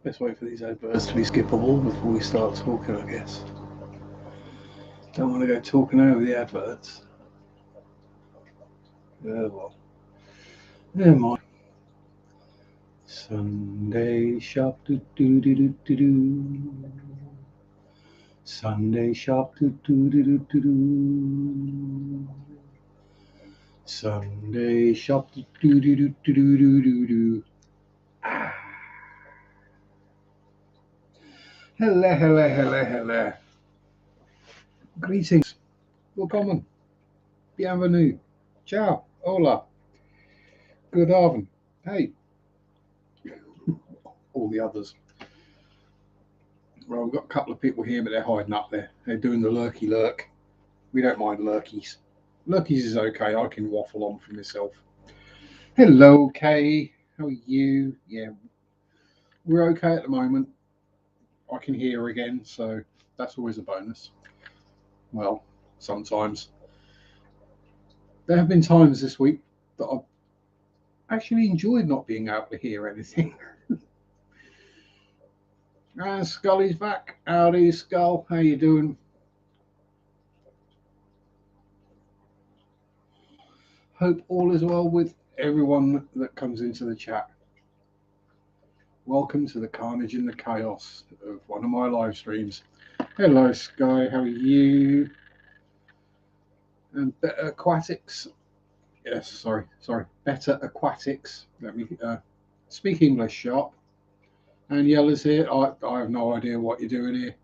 Let's wait for these adverts to be skippable before we start talking, I guess. Don't want to go talking over the adverts. Well, never mind. Sunday shop do do do do do do. Sunday shop do do do do do do. Sunday shop do do do do do do do do. Ah. Hello, hello, hello, hello. Greetings. Welcome. Bienvenue. Ciao. Hola. Good afternoon. Hey. All the others. Well, we've got a couple of people here, but they're hiding up there. They're doing the lurky lurk. We don't mind lurkies. Lurkies is okay. I can waffle on for myself. Hello, Kay. How are you? Yeah, we're okay at the moment. I can hear again, so that's always a bonus. Well, sometimes. There have been times this week that I've actually enjoyed not being able to hear anything. And Scully's back. Howdy, Skull. How you doing? Hope all is well with everyone that comes into the chat. Welcome to the carnage and the chaos of one of my live streams. Hello, Sky. How are you? And Better Aquatics. Yes, sorry. Better Aquatics. Let me speak English, Sharpe. And Yella's here. I have no idea what you're doing here.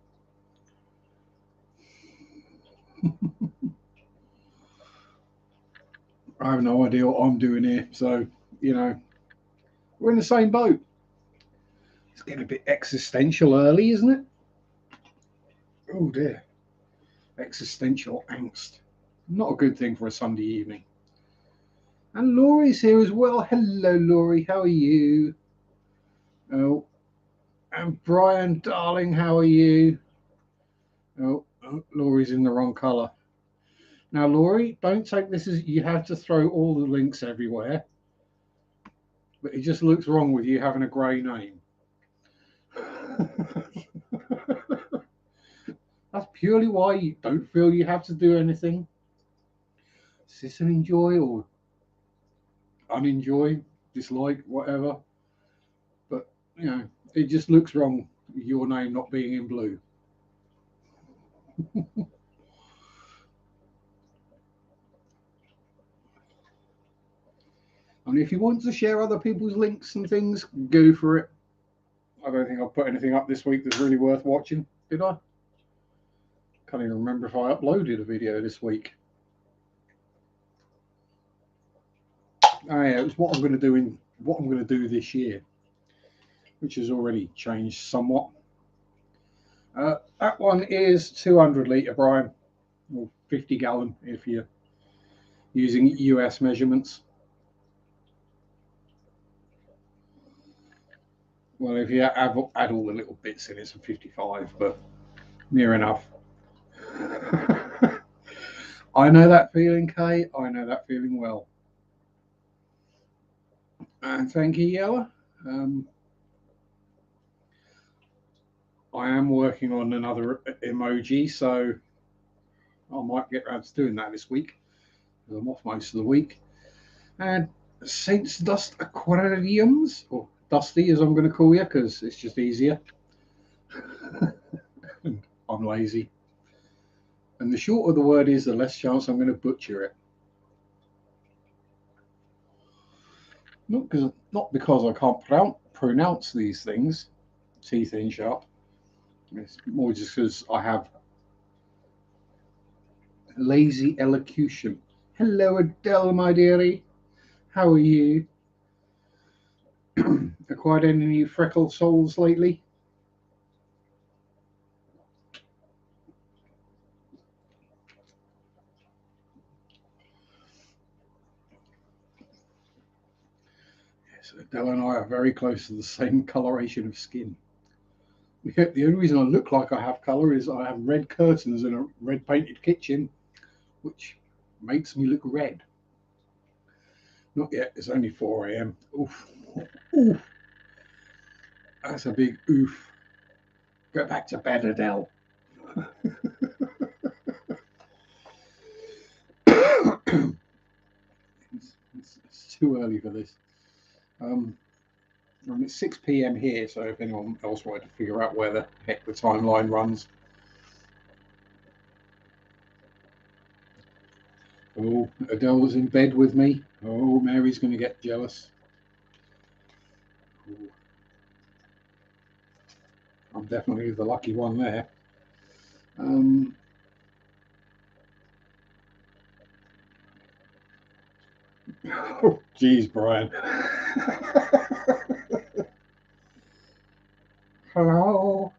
I have no idea what I'm doing here. So, we're in the same boat. It's getting a bit existential early, isn't it? Oh dear. Existential angst. Not a good thing for a Sunday evening. And Laurie's here as well. Hello, Laurie. How are you? Oh, and Brian, darling, how are you? Oh, Laurie's in the wrong colour. Now, Laurie, don't take this as you have to throw all the links everywhere. But it just looks wrong with you having a grey name. That's purely why you don't feel you have to do anything. Is this an enjoy or unenjoy, dislike, whatever? But, it just looks wrong with your name not being in blue. I mean, if you want to share other people's links and things, go for it. I don't think I've put anything up this week that's really worth watching, did I? Can't even remember if I uploaded a video this week. Oh yeah, it was what I'm going to do this year, which has already changed somewhat. That one is 200 litre, Brian, or 50 gallon if you're using US measurements. Well, if you add all the little bits in, it's a 55, but near enough. I know that feeling, Kay. I know that feeling well. And thank you, Yella. I am working on another emoji, so I might get around to doing that this week. I'm off most of the week. And Saints Dust Aquariums, or Dusty as I'm going to call you, because it's just easier. I'm lazy. And the shorter the word is, the less chance I'm going to butcher it. Not because I can't pronounce these things, teeth in sharp. It's more just because I have lazy elocution. Hello, Adele, my dearie. How are you? Acquired any new freckle souls lately? Yes, Adele and I are very close to the same coloration of skin. The only reason I look like I have colour is I have red curtains and a red painted kitchen, which makes me look red. Not yet. It's only 4 a.m. Oof. Oof. That's a big oof. Go back to bed, Adele. It's too early for this. It's 6 p.m. here, so if anyone else wanted to figure out where the heck the timeline runs. Oh, Adele's in bed with me. Oh, Mary's going to get jealous. Ooh. I'm definitely the lucky one there. Oh, geez, Brian. Hello.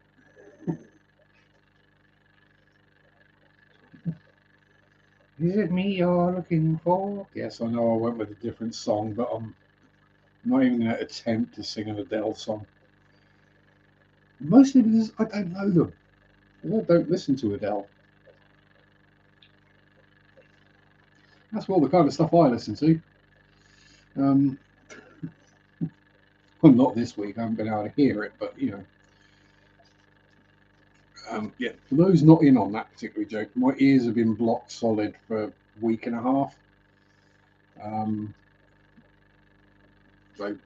Is it me you're looking for? Yes, I know I went with a different song, but I'm not even going to attempt to sing an Adele song. Mostly because I don't know them. I don't listen to Adele. That's more the kind of stuff I listen to. Well, not this week. I haven't been able to hear it, but you know. Yeah, for those not in on that particular joke, my ears have been blocked solid for a week and a half. So,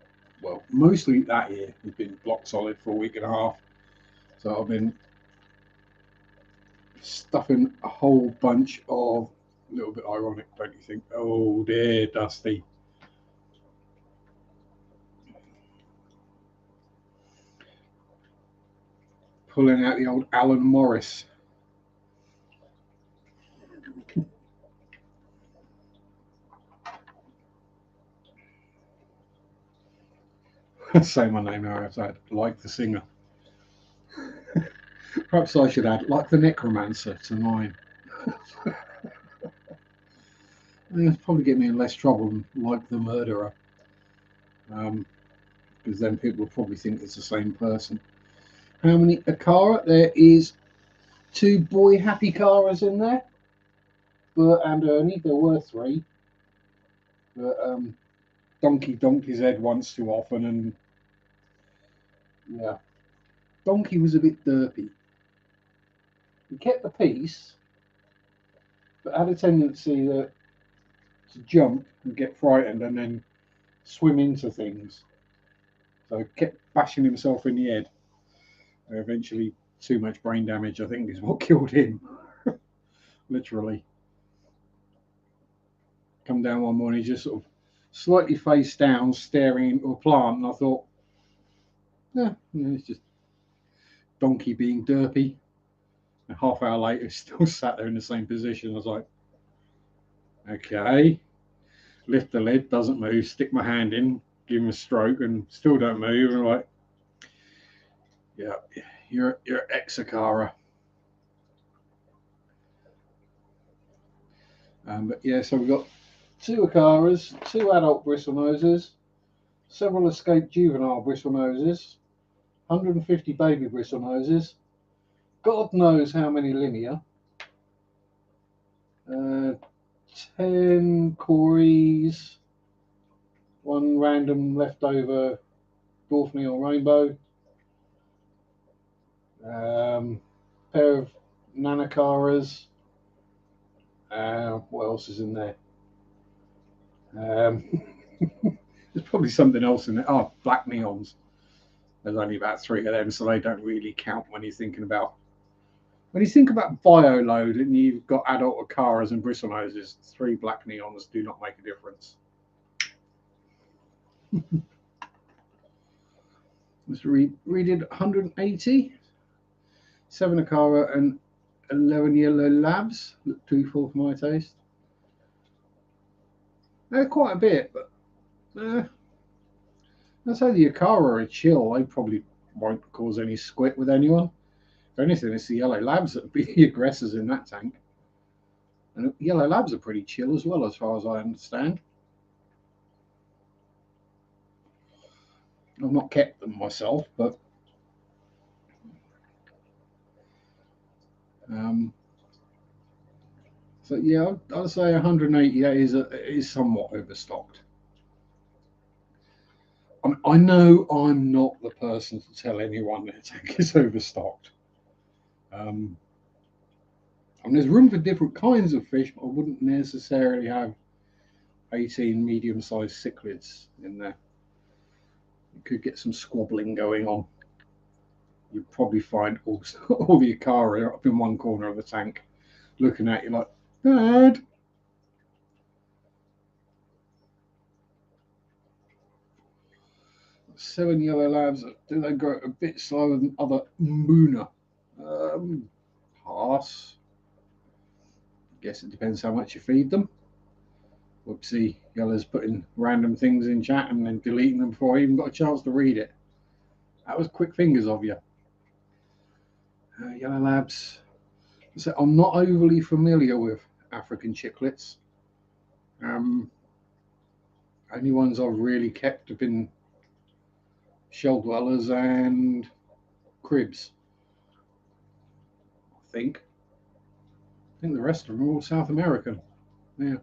well, mostly that ear has been blocked solid for a week and a half. So I've been stuffing a whole bunch of, a little bit ironic, don't you think? Oh dear, Dusty. Pulling out the old Alan Morris. Say my name outside, like the singer. Perhaps I should add, like the necromancer to mine. It's probably get me in less trouble than like the murderer. Because then people will probably think it's the same person. How many Akara? There is 2 boy happy Karas in there. Bert and Ernie, there were 3. But Donkey donked his head once too often, and yeah, Donkey was a bit derpy. He kept the peace, but had a tendency to jump and get frightened and then swim into things. So kept bashing himself in the head. Eventually, too much brain damage, I think, is what killed him. Literally. Come down one morning, just sort of slightly face down, staring into a plant, and I thought, yeah, it's just Donkey being derpy. A half hour later, still sat there in the same position. I was like, okay, lift the lid, doesn't move, stick my hand in, give him a stroke, and still don't move. And I'm like, yeah, you're ex-Akara. But yeah, so we've got 2 Akaras, 2 adult bristlenoses, several escaped juvenile bristlenoses, 150 baby bristlenoses, God knows how many linear, 10 Corys, 1 random leftover dwarf neon rainbow, pair of Nanakaras. What else is in there? There's probably something else in there. Oh, black neons. There's only about 3 of them, so they don't really count when you're thinking about. When you think about bio load and you've got adult Akaras and bristlenoses, 3 black neons do not make a difference. Let's read it. 180. 7 Akara and 11 yellow labs. Look too full for my taste. They're quite a bit, but I'd say the Akara are chill. They probably won't cause any squit with anyone. If anything, it's the yellow labs that would be the aggressors in that tank. And yellow labs are pretty chill as well, as far as I understand. I've not kept them myself, but so yeah, I'd say 188 is somewhat overstocked. I know I'm not the person to tell anyone their tank is overstocked. And there's room for different kinds of fish, but I wouldn't necessarily have 18 medium-sized cichlids in there. You could get some squabbling going on. You'd probably find all the Akara up in one corner of the tank, looking at you like, Dad. 7 yellow labs, do they grow a bit slower than other Muna? Pass. Guess it depends how much you feed them. Whoopsie, Yellow's putting random things in chat and then deleting them before I even got a chance to read it. That was quick fingers of you. Yellow labs. So I'm not overly familiar with African chicklets. Only ones I've really kept have been shell dwellers and cribs. I think the rest of them are all South American. Yeah.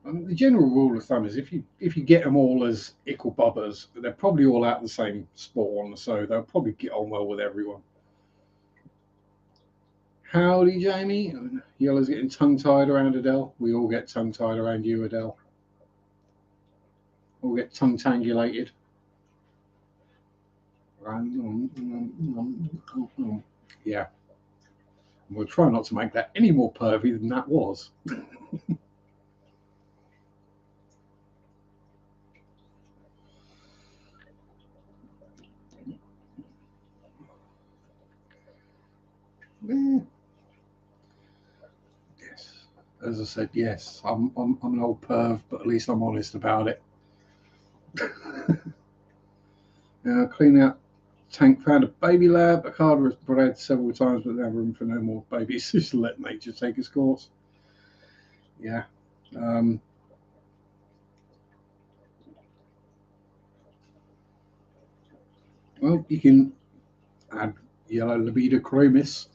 The general rule of thumb is if you get them all as equal bubbers, they're probably all out the same spawn, so they'll probably get on well with everyone. Howdy, Jamie. Yellow's getting tongue-tied around Adele. We all get tongue-tied around you, Adele. We'll get tongue-tangulated. Yeah. We'll try not to make that any more pervy than that was. Yes. As I said, yes, I'm an old perv, but at least I'm honest about it. Now, clean out tank, found a baby lab. A card was bred several times, but never room for no more babies. Just let nature take its course. Yeah. Well, you can add yellow libido chromis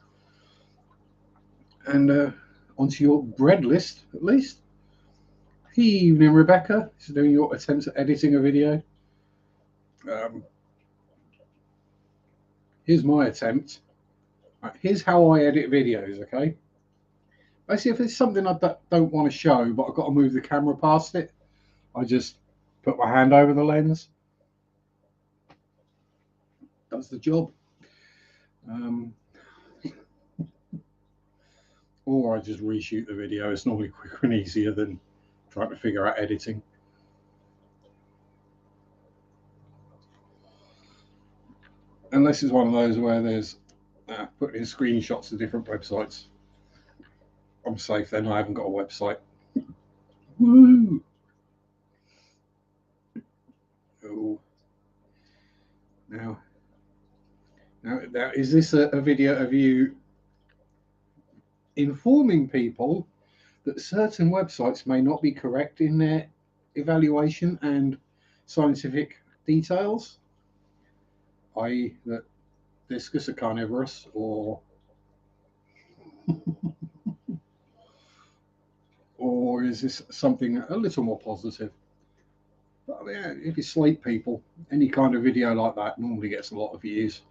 and onto your bread list at least. Evening, Rebecca. Is doing your attempts at editing a video. Here's my attempt. Right, here's how I edit videos, okay? Basically, if it's something I don't want to show, but I've got to move the camera past it, I just put my hand over the lens. Does the job. Or I just reshoot the video. It's normally quicker and easier than trying to figure out editing. Unless it's one of those where there's putting in screenshots of different websites. I'm safe then. I haven't got a website. Woo! Oh. Now, is this a video of you informing people that certain websites may not be correct in their evaluation and scientific details, i.e. that discus are carnivorous, or is this something a little more positive? But, I mean, if you slate people, any kind of video like that normally gets a lot of views.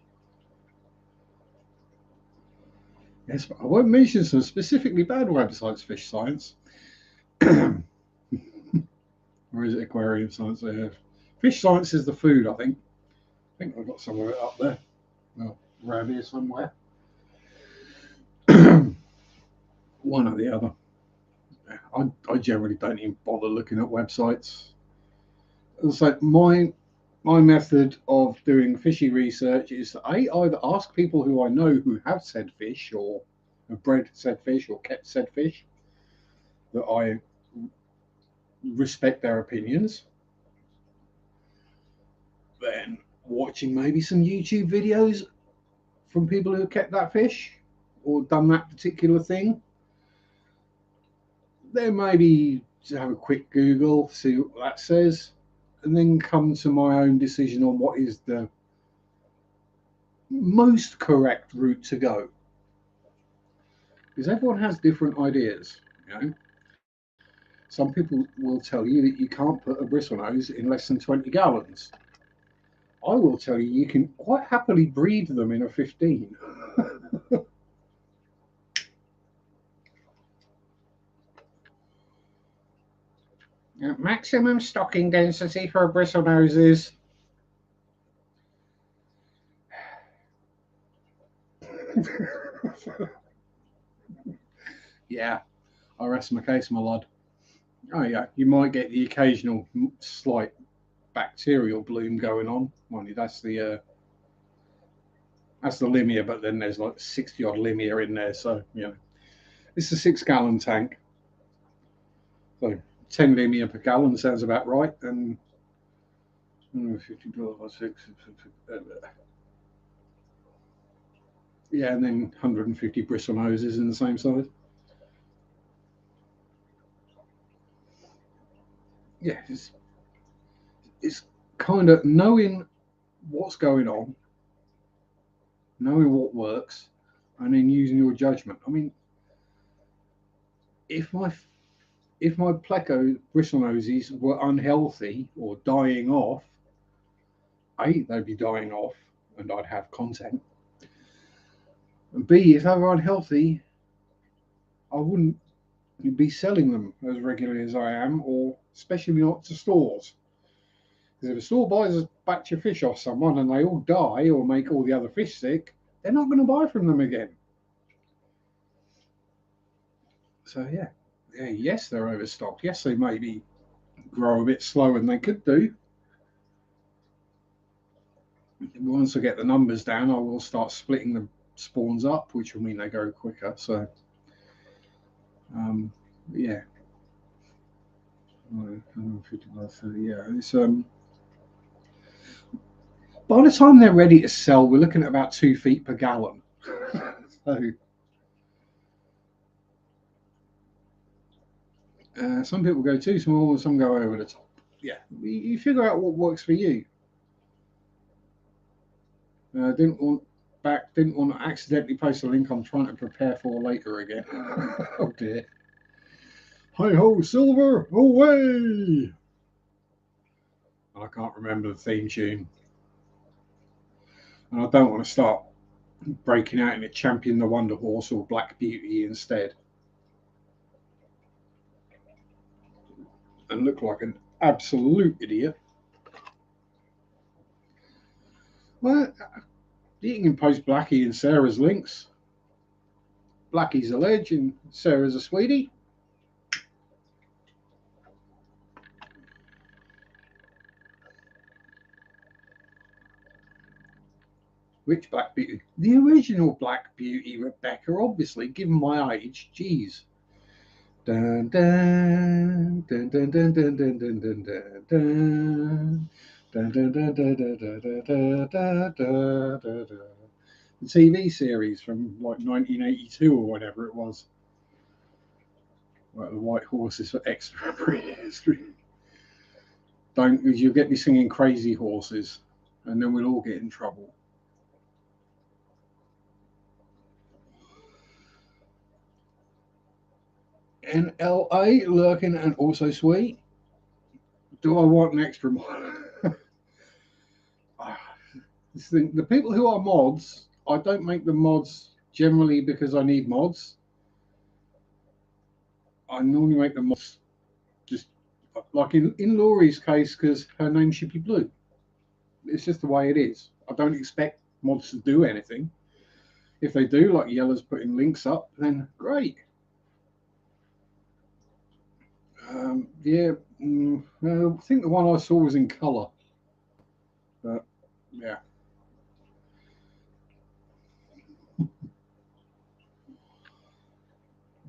Yes, but I won't mention some specifically bad websites, Fish Science. Or is it Aquarium Science? Fish Science is the food, I think. I think I've got some of it up there. Well, around here somewhere. One or the other. I generally don't even bother looking at websites. It's like my method of doing fishy research is to either ask people who I know who have said fish or have bred said fish or kept said fish, that I respect their opinions. Then watching maybe some YouTube videos from people who have kept that fish or done that particular thing. Then maybe to have a quick Google, see what that says, and then come to my own decision on what is the most correct route to go. Because everyone has different ideas, you know. Some people will tell you that you can't put a bristlenose in less than 20 gallons. I will tell you can quite happily breed them in a 15. Maximum stocking density for a bristlenose is yeah, I rest my case, my lad. Oh yeah, you might get the occasional slight bacterial bloom going on. Well, that's the limia, but then there's like 60 odd limia in there, so you know it's a 6 gallon tank, so 10 limia per gallon sounds about right, and 50 6, yeah, and then 150 bristle noses in the same size. Yeah, it's kind of knowing what's going on, knowing what works, and then using your judgment. I mean, if my if my pleco bristlenoses were unhealthy or dying off, A, they'd be dying off, and I'd have content. And B, if they were unhealthy, I wouldn't be selling them as regularly as I am, or especially not to stores. Because if a store buys a batch of fish off someone and they all die or make all the other fish sick, they're not going to buy from them again. So yeah, yes, they're overstocked. Yes, they maybe grow a bit slower than they could do. Once I get the numbers down, I will start splitting the spawns up, which will mean they go quicker. So yeah. Yeah, it's by the time they're ready to sell, we're looking at about 2 feet per gallon. So some people go too small, and some go over the top. Yeah, you figure out what works for you. Didn't want to accidentally post a link I'm trying to prepare for later again. Oh dear. Hi ho, silver, away! I can't remember the theme tune, and I don't want to start breaking out in a Champion the Wonder Horse or Black Beauty instead, and look like an absolute idiot. Well, you can post Blackie and Sarah's links. Blackie's a ledge and Sarah's a sweetie. Which Black Beauty? The original Black Beauty, Rebecca, obviously, given my age. Jeez. Dun, dun, dun, dun, dun, dun, dun, dun, dun, dun, dun. Dun, dun, dun, dun, dun, dun, dun, dun, dun, dun, dun. The TV series from like 1982 or whatever it was. Like the White Horses for extra history. Don't, because you'll get me singing Crazy Horses, and then we'll all get in trouble. NLA lurking and also sweet. Do I want an extra one? The people who are mods, I don't make the mods generally because I need mods. I normally make the mods just like in Laurie's case because her name should be blue. It's just the way it is. I don't expect mods to do anything. If they do, like Yella's putting links up, then great. Yeah, I think the one I saw was in colour. But yeah.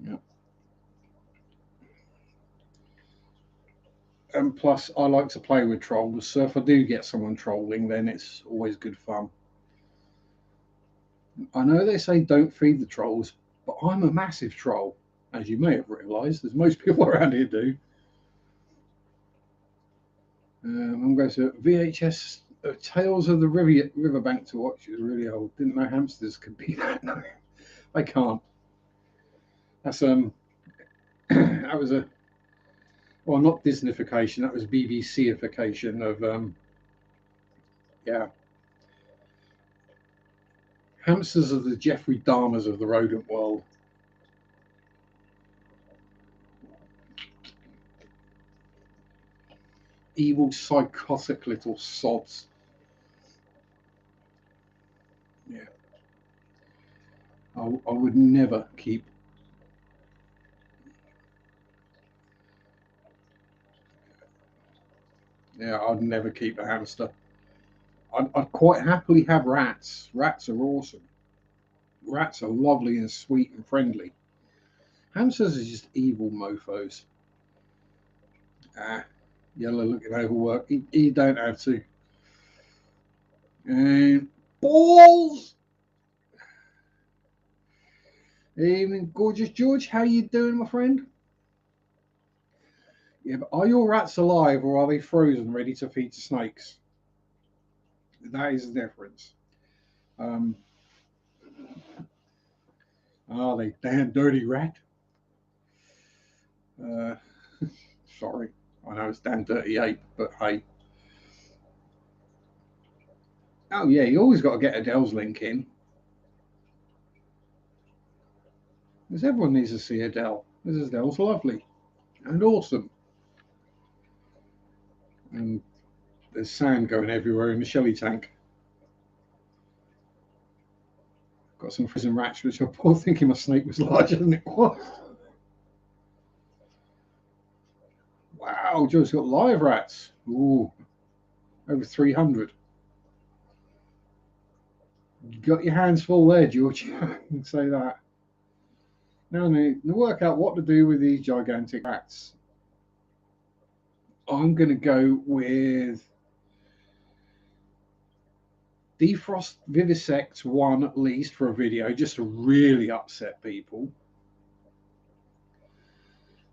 Yeah. And plus, I like to play with trolls, so if I do get someone trolling, then it's always good fun. I know they say don't feed the trolls, but I'm a massive troll, as you may have realised, as most people around here do. I'm going to VHS Tales of the Riverbank to watch. It's really old. Didn't know hamsters could be that. No, I can't. That's that was a Well, not Disneyfication, that was BBCification of, yeah. Hamsters are the Jeffrey Dahmers of the rodent world. Evil, psychotic little sods. Yeah. I would never keep. Yeah, I'd never keep a hamster. I'd quite happily have rats. Rats are awesome. Rats are lovely and sweet and friendly. Hamsters are just evil mofos. Ah, yellow looking overwork. You don't have to. And balls. Evening, gorgeous George. How you doing, my friend? Yeah, but are your rats alive or are they frozen, ready to feed to snakes? That is the difference. Um, are they damn dirty rat? Uh, sorry, I know it's damn dirty ape, but hey. Oh yeah, you always got to get Adele's link in. Because everyone needs to see Adele. This Adele's lovely and awesome. And there's sand going everywhere in the Shelly tank. Got some frozen rats, which I poor thinking my snake was larger than it was. Wow, Joe's got live rats. Ooh, over 300. Got your hands full there, George. I can say that. Now, to work out what to do with these gigantic rats, I'm going to go with defrost, vivisect one at least for a video, just to really upset people.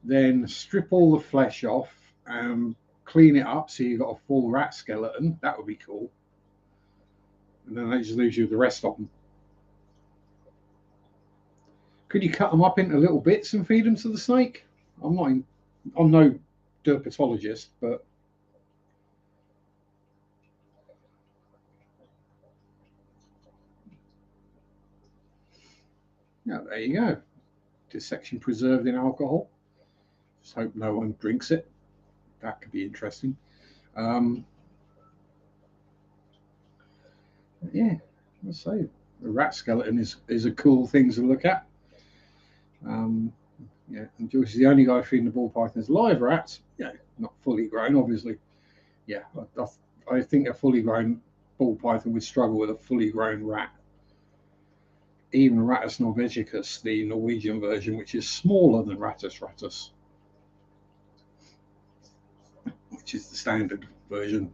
Then strip all the flesh off and clean it up so you've got a full rat skeleton. That would be cool. And then that just leaves you with the rest of them. Could you cut them up into little bits and feed them to the snake? I'm no dermatologist, but yeah, there you go. Dissection preserved in alcohol. Just hope no one drinks it. That could be interesting. Um, yeah, let's say the rat skeleton is a cool thing to look at. Yeah, and George is the only guy feeding the ball pythons live rats. Yeah, not fully grown, obviously. Yeah, I think a fully grown ball python would struggle with a fully grown rat. Even Rattus norvegicus, the Norwegian version, which is smaller than Rattus rattus, which is the standard version.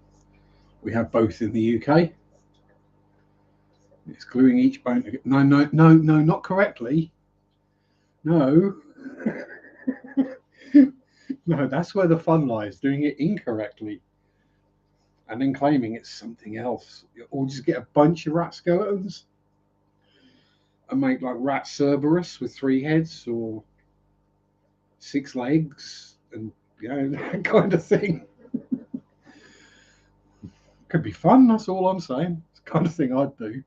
We have both in the UK. It's gluing each bone together. No, no, no, no, not correctly. No. No, that's where the fun lies, doing it incorrectly and then claiming it's something else. Or just get a bunch of rat skeletons and make like rat Cerberus with 3 heads or 6 legs and that kind of thing. Could be fun, that's all I'm saying. It's the kind of thing I'd do.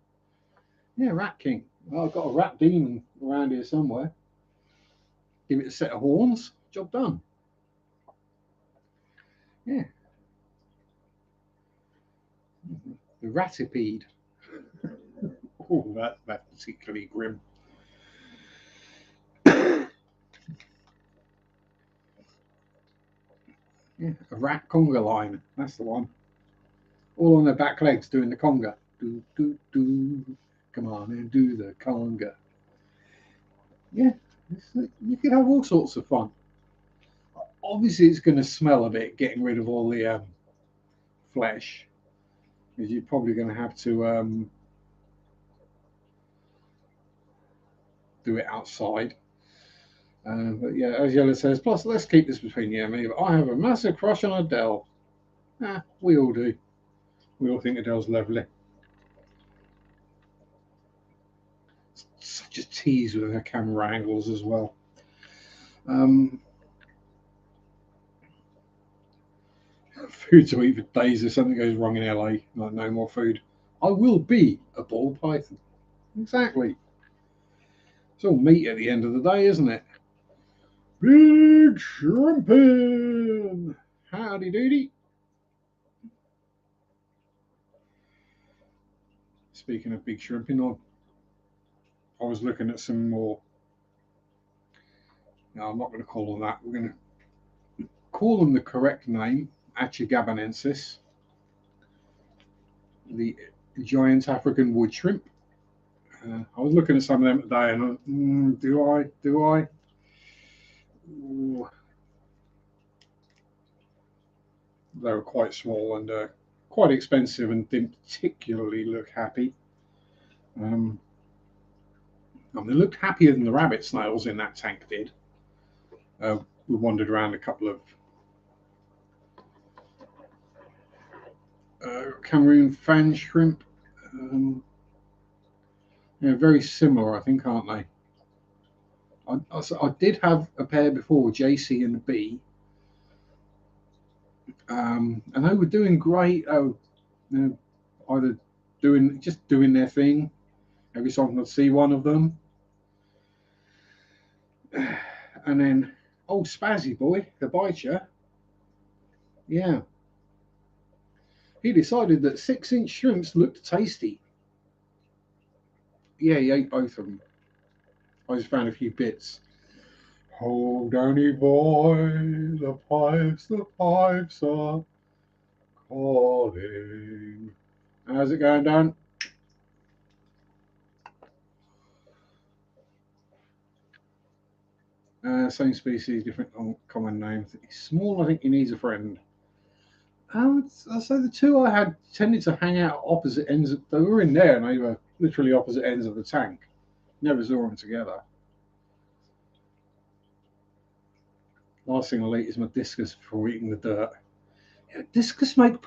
Yeah, Rat King. Well, I've got a rat demon around here somewhere. Give it a set of horns, job done. Yeah. The ratipede. Oh, that's particularly grim. Yeah, a rat conga line. That's the one. All on their back legs doing the conga. Do, do, do. Come on and do the conga. Yeah, you could have all sorts of fun. Obviously, it's going to smell a bit getting rid of all the flesh, because you're probably going to have to do it outside. But yeah, as Yella says, plus let's keep this between you and me. But I have a massive crush on Adele. We all do. We all think Adele's lovely. Such a tease with her camera angles as well. food to eat for days if something goes wrong in LA. Like, no more food. I will be a ball python. Exactly. It's all meat at the end of the day, isn't it? Big shrimping. Howdy doody. Speaking of big shrimping, I was looking at some more. No, I'm not going to call them that. We're going to call them the correct name, Achigabanensis, the giant African wood shrimp. I was looking at some of them today, and do I? Ooh, they were quite small and quite expensive, and didn't particularly look happy. They looked happier than the rabbit snails in that tank did. We wandered around a couple of Cameroon fan shrimp. Very similar, I think, aren't they? I did have a pair before, JC and B, and they were doing great. Either doing their thing. Every time I'd see one of them, and then old Spazzy boy, the biter, yeah, he decided that 6-inch shrimps looked tasty. Yeah, he ate both of them. I just found a few bits. Oh, Danny boy, the pipes are calling. How's it going, Dan? Same species, different common name. He's small, I think he needs a friend. I'd say the two I had tended to hang out opposite ends. They were in there and they were literally opposite ends of the tank. Never saw them together. Last thing I'll eat is my discus before eating the dirt. Yeah, discus make the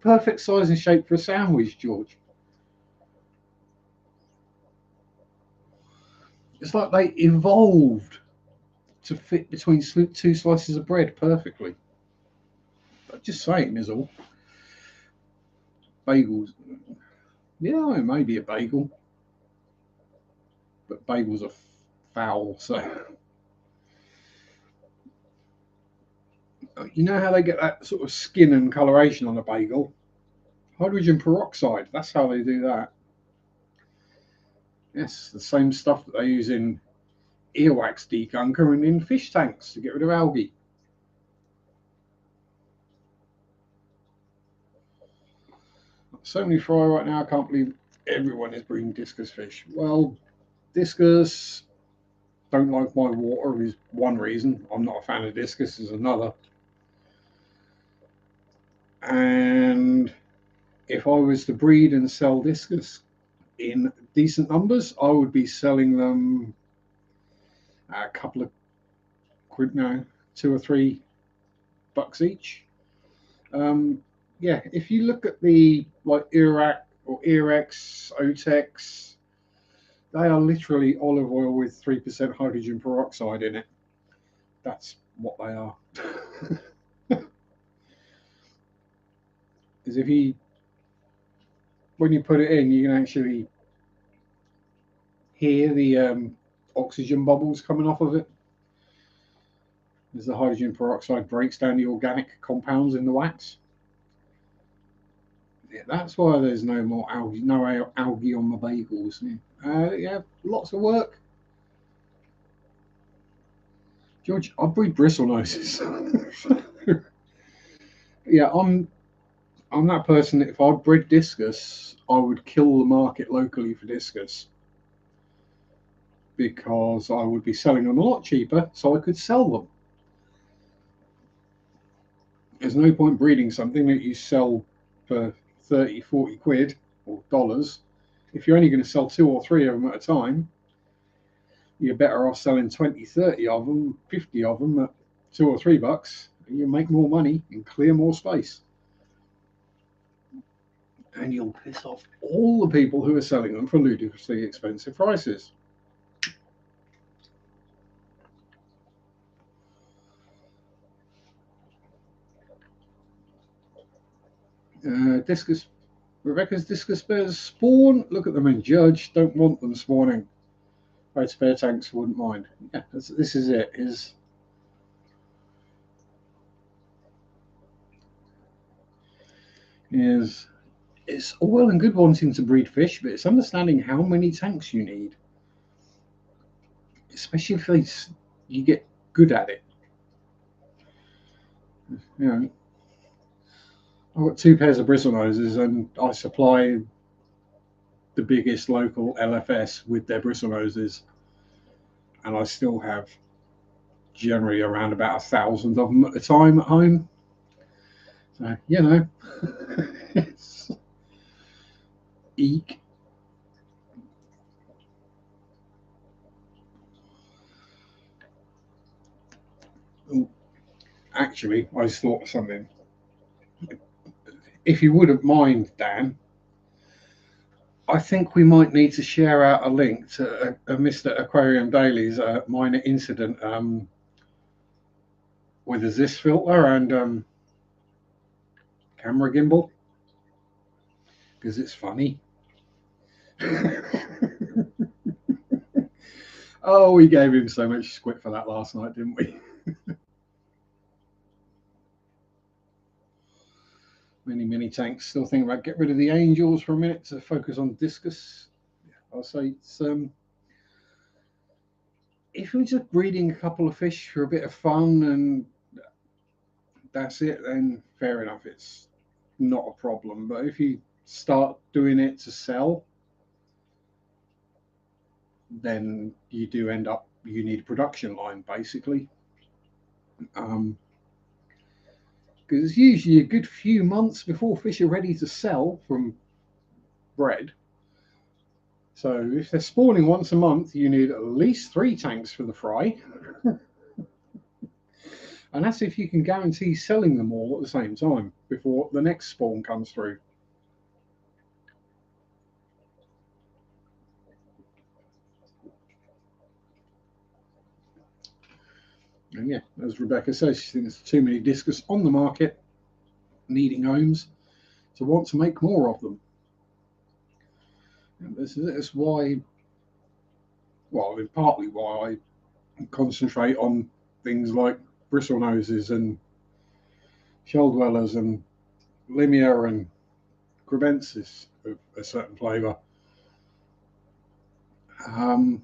perfect size and shape for a sandwich, George. It's like they evolved to fit between two slices of bread perfectly. Just saying is all. Bagels. Yeah, it may be a bagel. But bagels are foul, so. You know how they get that sort of skin and coloration on a bagel? Hydrogen peroxide, that's how they do that. Yes, the same stuff that they use in earwax degunker and in fish tanks to get rid of algae. So many fry right now, I can't believe everyone is breeding discus fish. Well, discus don't like my water is one reason. I'm not a fan of discus is another. And if I was to breed and sell discus in decent numbers, I would be selling them a couple of quid, no, $2 or $3 each. Yeah, if you look at the like Iraq or Irex, Otex, they are literally olive oil with 3% hydrogen peroxide in it. That's what they are. Because when you put it in, you can actually hear the oxygen bubbles coming off of it as the hydrogen peroxide breaks down the organic compounds in the wax. Yeah, that's why there's no more algae, no algae on my bagels. Yeah, lots of work. George, I breed bristle noses. Yeah, I'm that person that if I bred discus, I would kill the market locally for discus because I would be selling them a lot cheaper so I could sell them. There's no point breeding something that you sell for 30, 40 quid or dollars. If you're only going to sell 2 or 3 of them at a time, you're better off selling 20, 30 of them, 50 of them at $2 or $3. And you make more money and clear more space. And you'll piss off all the people who are selling them for ludicrously expensive prices. Discus. Rebecca's discus bears spawn. Look at them and judge. Don't want them spawning. Right, spare tanks wouldn't mind. Yeah, this is it. Is it's all well and good wanting to breed fish, but it's understanding how many tanks you need, especially if you get good at it. You know, I've got 2 pairs of bristle noses, and I supply the biggest local LFS with their bristle noses, and I still have generally around about 1,000 of them at a time at home. So it's eek. Oh, actually, I just thought of something. If you wouldn't mind, Dan, I think we might need to share out a link to Mr. Aquarium Daily's minor incident with a Zis filter and camera gimbal, because it's funny. Oh, we gave him so much squid for that last night, didn't we? Many tanks. Still thinking about get rid of the angels for a minute to focus on discus. I'll say it's if you're just breeding a couple of fish for a bit of fun and that's it, then fair enough. It's not a problem. But if you start doing it to sell, then you do end up, you need a production line basically. Because it's usually a good few months before fish are ready to sell from bred. So if they're spawning once a month, you need at least 3 tanks for the fry. And that's if you can guarantee selling them all at the same time before the next spawn comes through. And yeah, as Rebecca says, she thinks there's too many discus on the market, needing homes, to want to make more of them. And this is why, well, partly why I concentrate on things like bristle noses and shell dwellers and limia and crebensis of a certain flavour. I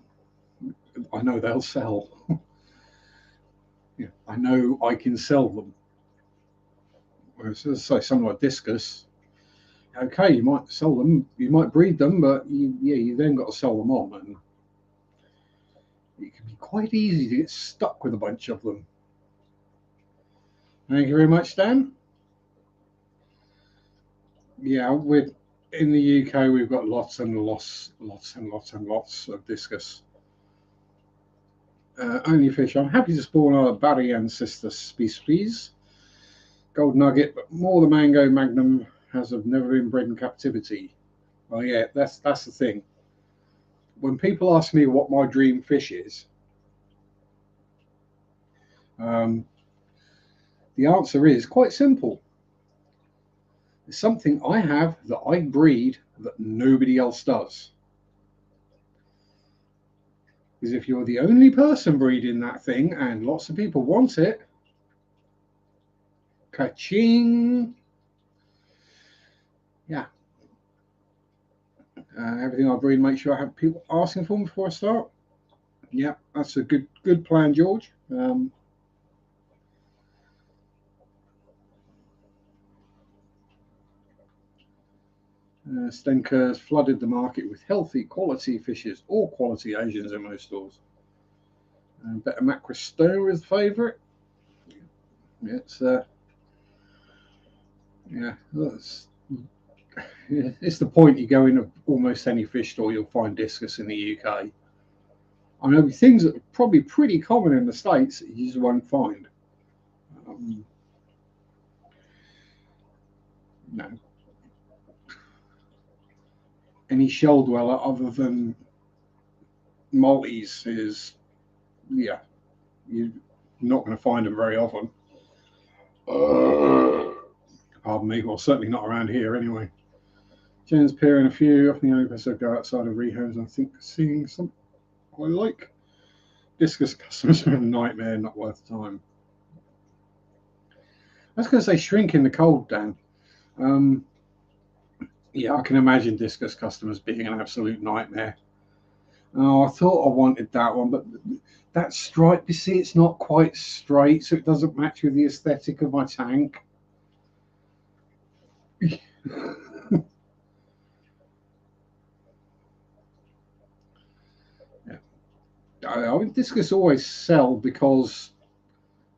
know they'll sell. I know I can sell them. Whereas, as I say, something like discus, okay, you might sell them, you might breed them, but you then got to sell them on, and it can be quite easy to get stuck with a bunch of them. Thank you very much, Dan. Yeah, we're in the UK. We've got lots and lots of discus. Only fish I'm happy to spawn are Barry and sister species. Gold nugget, but more the mango magnum has never been bred in captivity. Well, yeah, that's the thing. When people ask me what my dream fish is, the answer is quite simple. It's something I have that I breed that nobody else does. Because if you're the only person breeding that thing and lots of people want it, ka-ching. Yeah. Everything I breed, make sure I have people asking for them before I start. Yeah, that's a good plan, George. Stenker's flooded the market with healthy, quality fishes, all quality Asians in most stores. Better macrostoma is the favourite. It's it's the point. You go in almost any fish store, you'll find discus in the UK. I mean, there'll be things that are probably pretty common in the States that you just won't find. No. Any shell dweller other than Maltese is, yeah, you're not going to find them very often. Pardon me. Well, certainly not around here anyway. Jen's peering a few. I think only best I go outside of rehomes. I think seeing some I like. Discus customers are a nightmare, not worth the time. I was going to say shrink in the cold, Dan. Yeah, I can imagine discus customers being an absolute nightmare. Oh, I thought I wanted that one, but that stripe, you see, it's not quite straight, so it doesn't match with the aesthetic of my tank. I mean, discus always sell because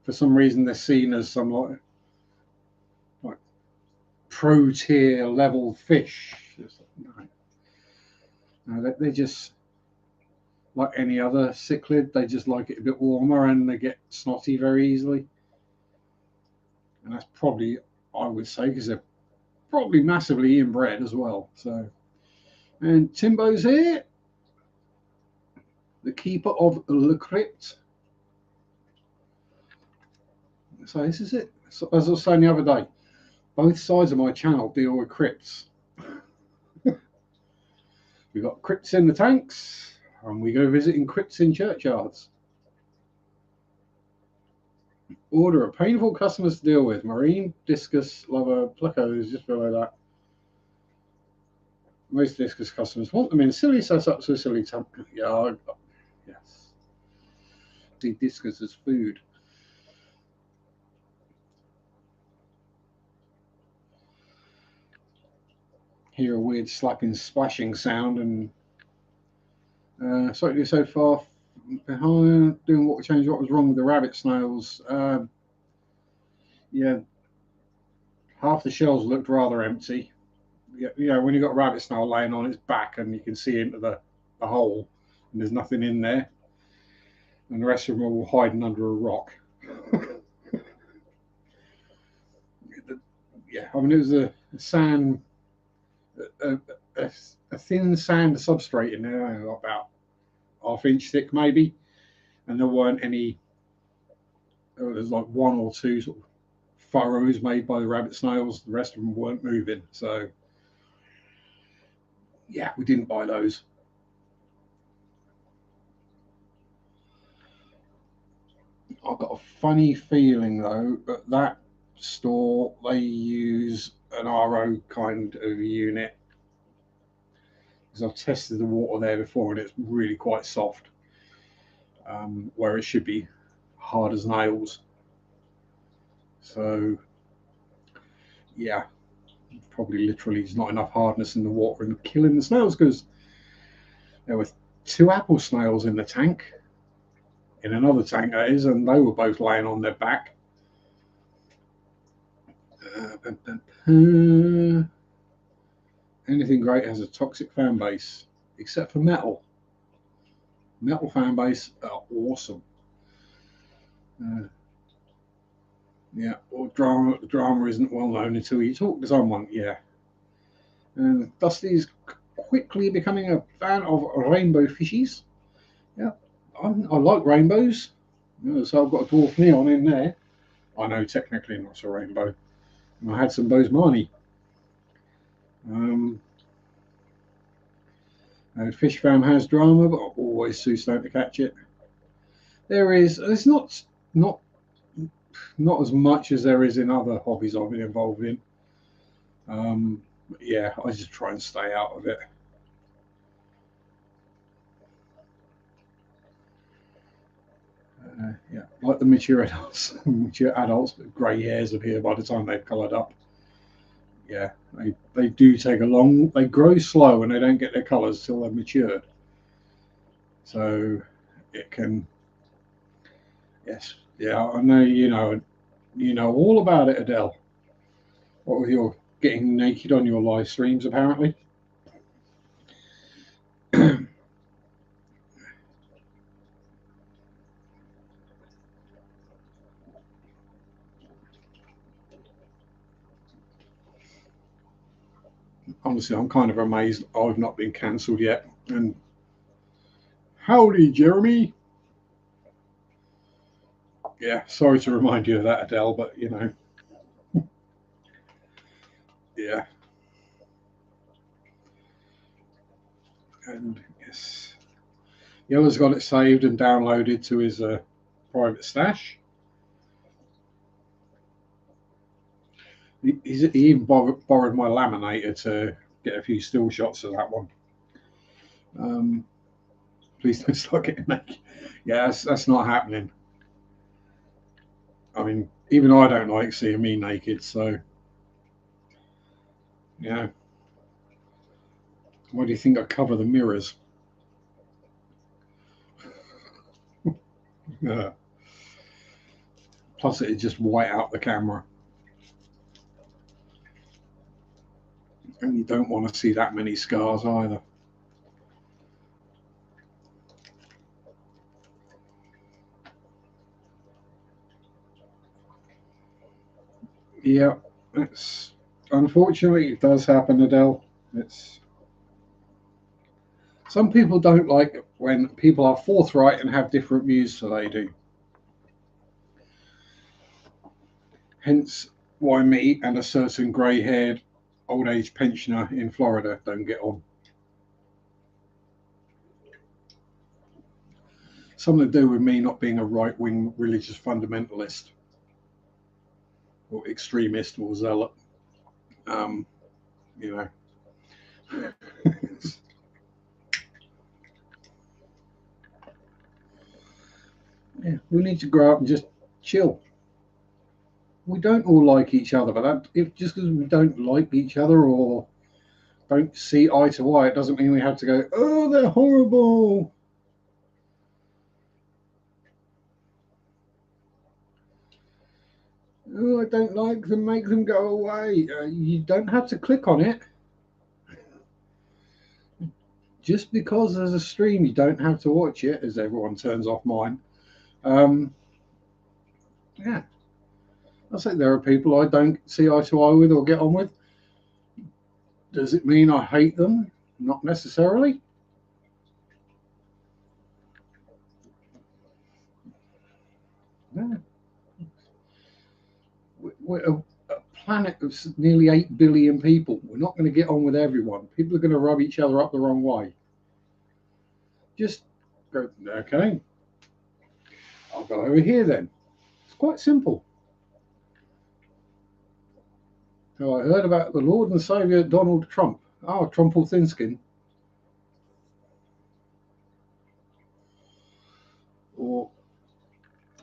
for some reason they're seen as some like pro tier level fish. No, they're just like any other cichlid. They just like it a bit warmer and they get snotty very easily. And that's probably, I would say, because they're probably massively inbred as well. So, and Timbo's here, the keeper of the crypt. So this is it. So, as I was saying the other day, both sides of my channel deal with crypts. We've got crypts in the tanks, and we go visiting crypts in churchyards. Order of painful customers to deal with. Marine, discus, lover, plecos, just below that. Most discus customers want them in silly setups with silly yard. Yes. See discus as food. Hear a weird slapping, splashing sound, and slightly so far behind doing what we changed. What was wrong with the rabbit snails? Yeah, half the shells looked rather empty. Yeah, when you've got a rabbit snail laying on its back and you can see into the hole and there's nothing in there, and the rest of them are all hiding under a rock. Yeah, I mean, it was a sand, a thin sand substrate in there, about half-inch thick maybe, and there weren't any. There's like one or two sort of furrows made by the rabbit snails. The rest of them weren't moving, so yeah, we didn't buy those. I've got a funny feeling though that store they use an RO kind of unit, because I've tested the water there before and it's really quite soft, where it should be hard as nails. So yeah, probably literally there's not enough hardness in the water and killing the snails, because there were 2 apple snails in the tank, in another tank that is, and they were both laying on their back. Anything great has a toxic fan base, except for metal. Metal fan base are awesome. Yeah, or drama isn't well known until you talk to someone. Yeah. And Dusty's quickly becoming a fan of rainbow fishies. Yeah, I like rainbows. So I've got a dwarf neon in there. I know technically not a rainbow. And I had some Bosemani. Fish Fam has drama, but I'm always too slow to catch it. It's not as much as there is in other hobbies I've been involved in. But yeah, I just try and stay out of it. Yeah, like the mature adults. Mature adults with grey hairs appear by the time they've coloured up. Yeah, they do take a long. They grow slow and they don't get their colours till they're matured. So it can. Yes, yeah, I know you know all about it, Adele. What with your getting naked on your live streams, apparently. Honestly, I'm kind of amazed I've not been cancelled yet. And howdy, Jeremy. Yeah, sorry to remind you of that, Adele, but Yeah. And yes, the other's got it saved and downloaded to his private stash. He even borrowed my laminator to get a few still shots of that one. Please don't start getting naked. Yeah, that's not happening. I mean, even I don't like seeing me naked, so yeah. Why do you think I cover the mirrors? Yeah. Plus, it'd just white out the camera. And you don't want to see that many scars either. Yeah, it's unfortunately it does happen, Adele. It's some people don't like when people are forthright and have different views, so they do. Hence why me and a certain grey-haired old age pensioner in Florida don't get on. Something to do with me not being a right-wing religious fundamentalist or extremist or zealot. You know. Yeah, we need to grow up and just chill. We don't all like each other, but if just because we don't like each other or don't see eye to eye, it doesn't mean we have to go, oh, they're horrible. Oh, I don't like them, make them go away. You don't have to click on it. Just because there's a stream, you don't have to watch it, as everyone turns off mine. Yeah. I say there are people I don't see eye to eye with or get on with. Does it mean I hate them? Not necessarily. Yeah. We're a planet of nearly 8 billion people. We're not going to get on with everyone. People are going to rub each other up the wrong way. Just go, okay, I'll go over here then. It's quite simple. So I heard about the Lord and Saviour Donald Trump. Oh, Trumpel Thinskin. Or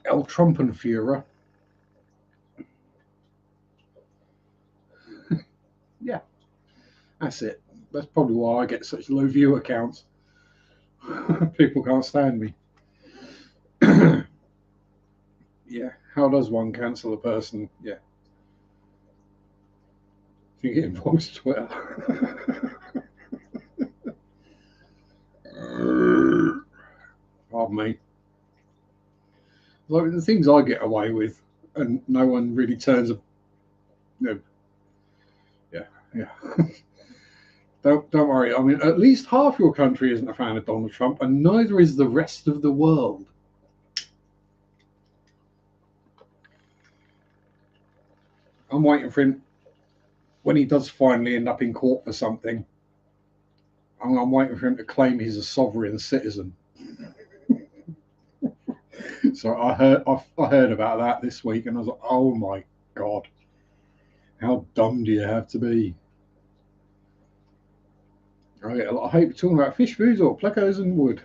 El Trumpenführer. Yeah, that's it. That's probably why I get such low viewer counts. People can't stand me. Yeah, how does one cancel a person? Yeah. You get involved Twitter. Pardon me. Like the things I get away with, and no one really turns a. You know, yeah. Don't worry. I mean, at least half your country isn't a fan of Donald Trump, and neither is the rest of the world. I'm waiting for him when he does finally end up in court for something. I'm waiting for him to claim he's a sovereign citizen. So I heard about that this week, and I was like, oh my god, how dumb do you have to be? I get a lot of hate talking about fish foods or plecos and wood.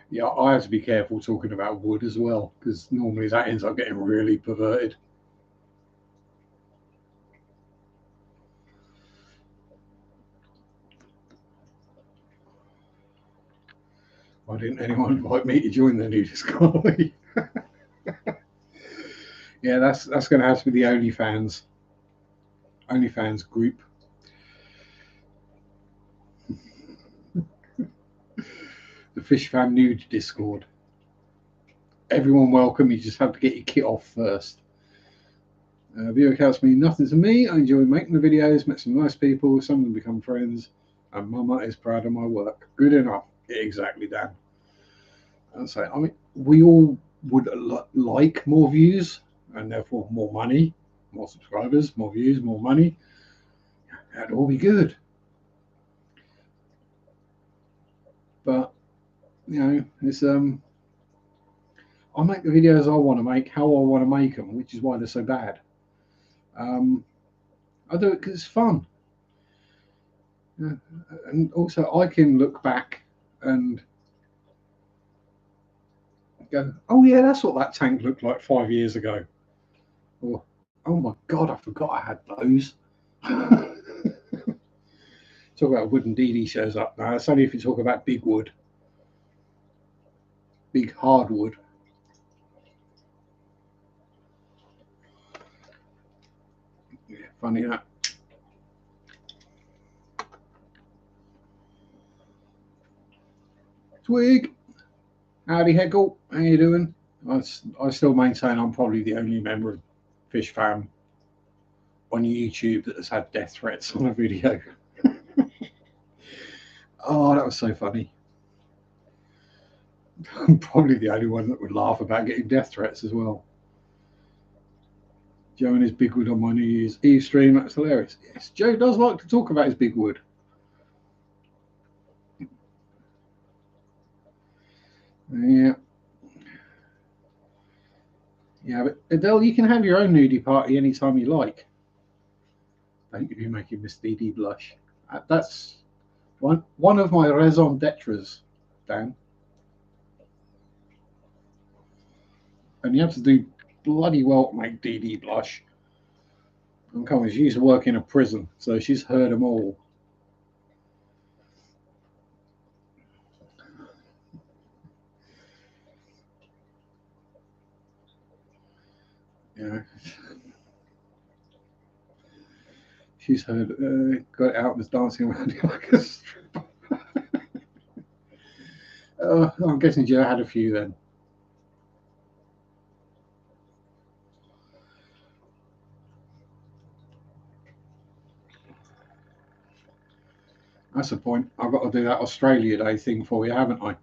Yeah, I have to be careful talking about wood as well, because normally that ends up getting really perverted. Why didn't anyone invite me to join the nudist colony? Yeah, that's going to have to be the OnlyFans group. The Fish Fam Nude Discord. Everyone welcome. You just have to get your kit off first. Viewer accounts mean nothing to me. I enjoy making the videos, met some nice people, some of them become friends, and Mama is proud of my work. Good enough. Yeah, exactly, Dan. And so, I mean, we all would like more views, and therefore more money, more subscribers, more views, more money. That'd all be good. But you know, it's I make the videos I want to make, how I want to make them, which is why they're so bad. I do it because it's fun. And also I can look back and go, oh yeah, that's what that tank looked like 5 years ago. Or, oh my God, I forgot I had those. Talk about wood and DD shows up now. It's only if you talk about big wood, big hardwood. Yeah, funny that. Twig, howdy Heckle, how you doing? I still maintain I'm probably the only member of Fish Fam on YouTube that has had death threats on a video. Oh, that was so funny. I'm probably the only one that would laugh about getting death threats as well. Joe and his big wood on my New Year's Eve stream, that's hilarious. Yes, Joe does like to talk about his big wood. Yeah. Yeah, but Adele, you can have your own nudie party anytime you like. Don't you be making Miss DD blush. That's one of my raison d'etres, Dan. And you have to do bloody well to make DD blush. And come on, she used to work in a prison, so she's heard them all. Yeah. She's heard, got out and was dancing around like a stripper. I'm guessing Joe had a few then. That's the point. I've got to do that Australia Day thing for you, haven't I?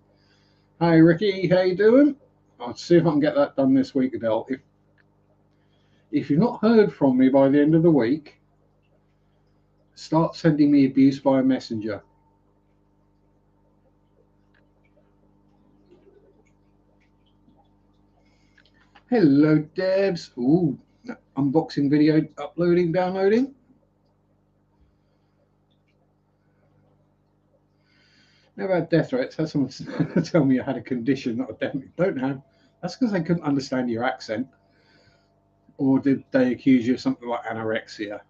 Hey Ricky, how you doing? I'll see if I can get that done this week, Adele. If you've not heard from me by the end of the week, start sending me abuse via messenger. Hello, Debs. Ooh, unboxing video uploading, downloading. Never had death threats. Had someone tell me I had a condition that I definitely don't have. That's because they couldn't understand your accent. Or did they accuse you of something like anorexia?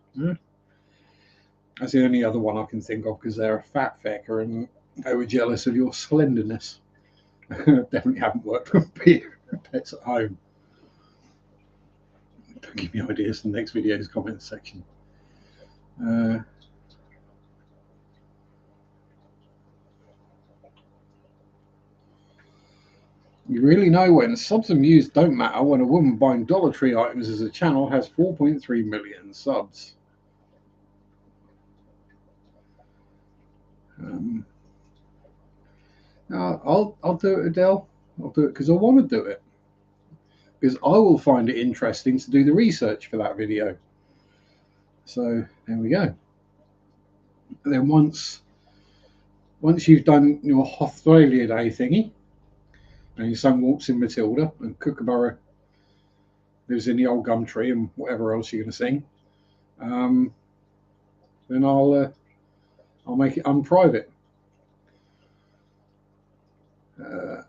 That's the only other one I can think of because they're a fat fecker and they were jealous of your slenderness. Definitely haven't worked with pets at home. Don't give me ideas for the next video's comment section. You really know when subs and views don't matter when a woman buying Dollar Tree items as a channel has 4.3 million subs. I'll do it, Adele. I'll do it because I want to do it. Because I will find it interesting to do the research for that video. So there we go. And then once you've done your Australia Day thingy, and your son walks in Matilda and Kookaburra lives in the old gum tree and whatever else you're going to sing, then I'll make it unprivate.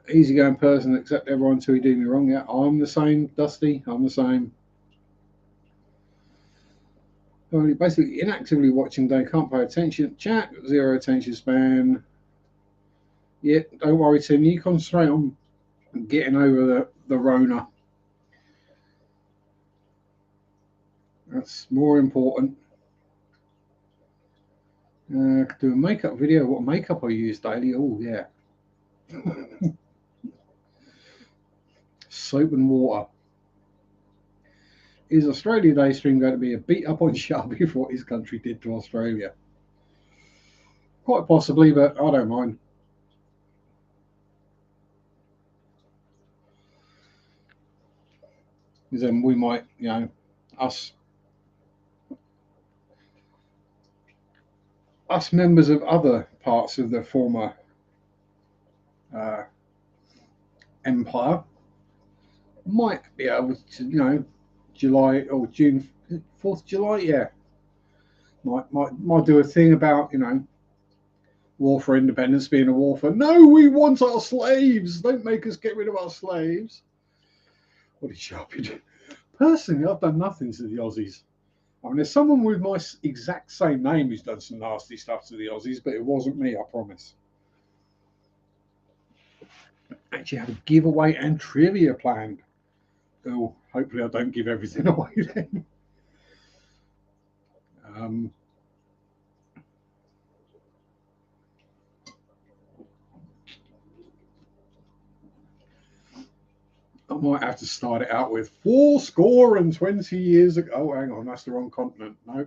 Easygoing person, accept everyone until you do me wrong. Yeah, I'm the same, Dusty. I'm the same. Basically, inactively watching, they can't pay attention. Chat, zero attention span. Yeah, don't worry, Tim. You concentrate on getting over the Rona. That's more important. Do a makeup video. What makeup I use daily? Oh yeah. Soap and water. Is Australia Day stream going to be a beat up on Sharpe for what his country did to Australia? Quite possibly, but I don't mind. because then we might, us members of other parts of the former uh, empire might be able to, July or June, 4th of July, yeah, might do a thing about, war for independence being a war for, no, we want our slaves. Don't make us get rid of our slaves. What did Sharpe do? Personally, I've done nothing to the Aussies. I mean, there's someone with my exact same name who's done some nasty stuff to the Aussies, but it wasn't me, I promise. Actually had a giveaway and trivia planned. Oh, hopefully I don't give everything away then. I might have to start it out with 20 years ago. Oh, hang on, that's the wrong continent. No.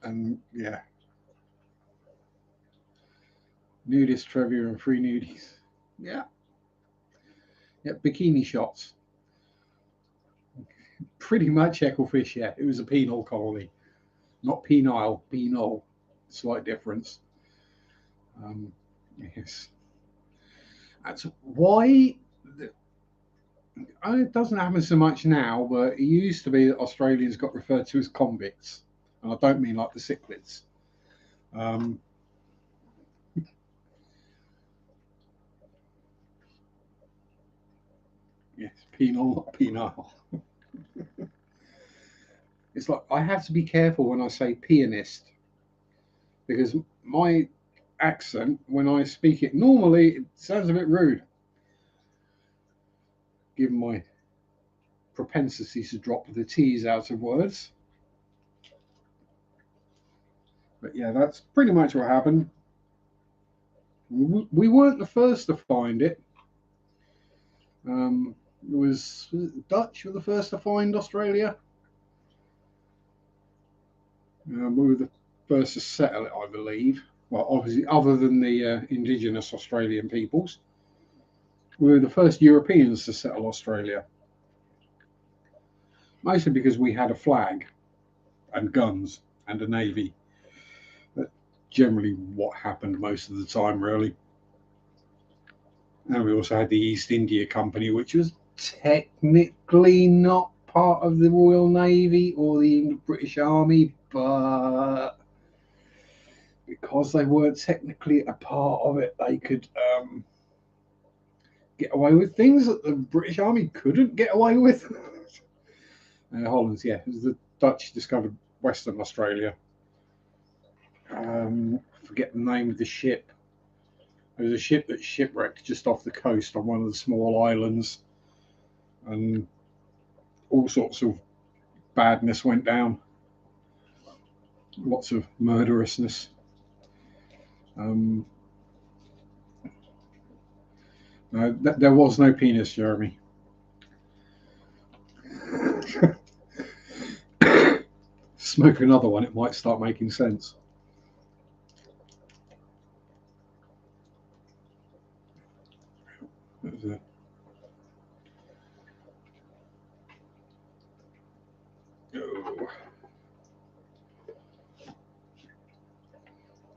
And yeah, nudist trivia and free nudies. Yeah, bikini shots. Pretty much Ecclefish. Yeah, it was a penal colony, not penile. Penal, slight difference. Yes, that's why. It doesn't happen so much now, but it used to be that Australians got referred to as convicts, and I don't mean like the cichlids. Yes, penal, not penile. It's like I have to be careful when I say pianist, because my accent, when I speak it normally, it sounds a bit rude, given my propensity to drop the T's out of words. But yeah, that's pretty much what happened. We weren't the first to find it. It was Dutch were the first to find Australia. We were the first to settle it, I believe. Well, obviously, other than the indigenous Australian peoples, we were the first Europeans to settle Australia. Mostly because we had a flag and guns and a navy. That's generally what happened most of the time, really. And we also had the East India Company, which was technically not part of the Royal Navy or the British Army, but because they weren't technically a part of it, they could get away with things that the British Army couldn't get away with. Hollands, yeah, it was the Dutch discovered Western Australia. Forget the name of the ship. There was a ship that shipwrecked just off the coast on one of the small islands, and all sorts of badness went down. Lots of murderousness. No, there was no penis, Jeremy. Smoke another one, it might start making sense.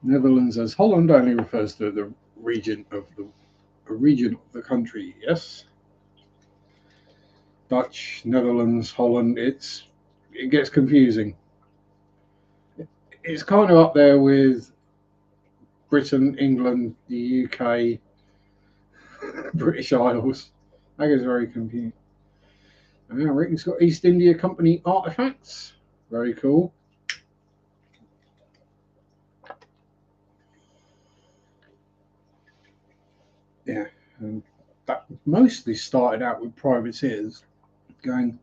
Netherlands as Holland only refers to the region of the country. Yes. Dutch, Netherlands, Holland. It gets confusing. It's kind of up there with Britain, England, the UK, British Isles. That gets very confusing. I reckon it's got East India Company artifacts. Very cool. Yeah, and that mostly started out with privateers going,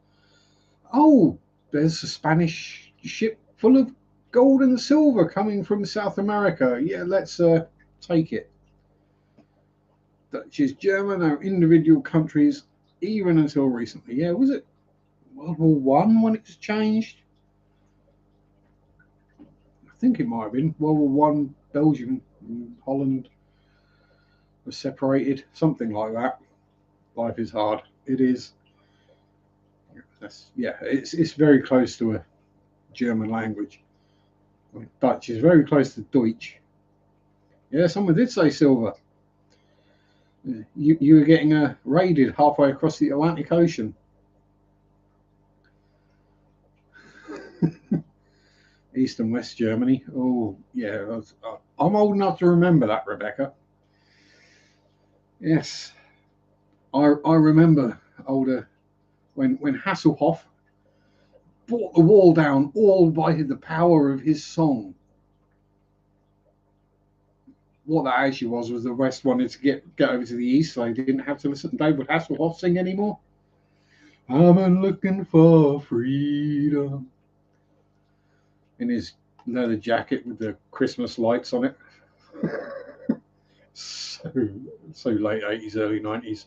oh, there's a Spanish ship full of gold and silver coming from South America. Yeah, let's take it. Dutch is German, our individual countries, even until recently. Yeah, was it World War One when it was changed? I think it might have been World War One. Belgium Holland was separated, something like that. Life is hard. It is. Yeah, it's very close to a German language. Dutch is very close to Deutsch. Yeah, someone did say silver. You were getting raided halfway across the Atlantic Ocean. East and West Germany. Oh, yeah. I'm old enough to remember that, Rebecca. Yes. I remember older when Hasselhoff brought the wall down all by the power of his song. What that actually was the West wanted to get over to the East, so they didn't have to listen to David Hasselhoff sing anymore. I'm looking for freedom. In his leather jacket with the Christmas lights on it. so late 80s, early 90s.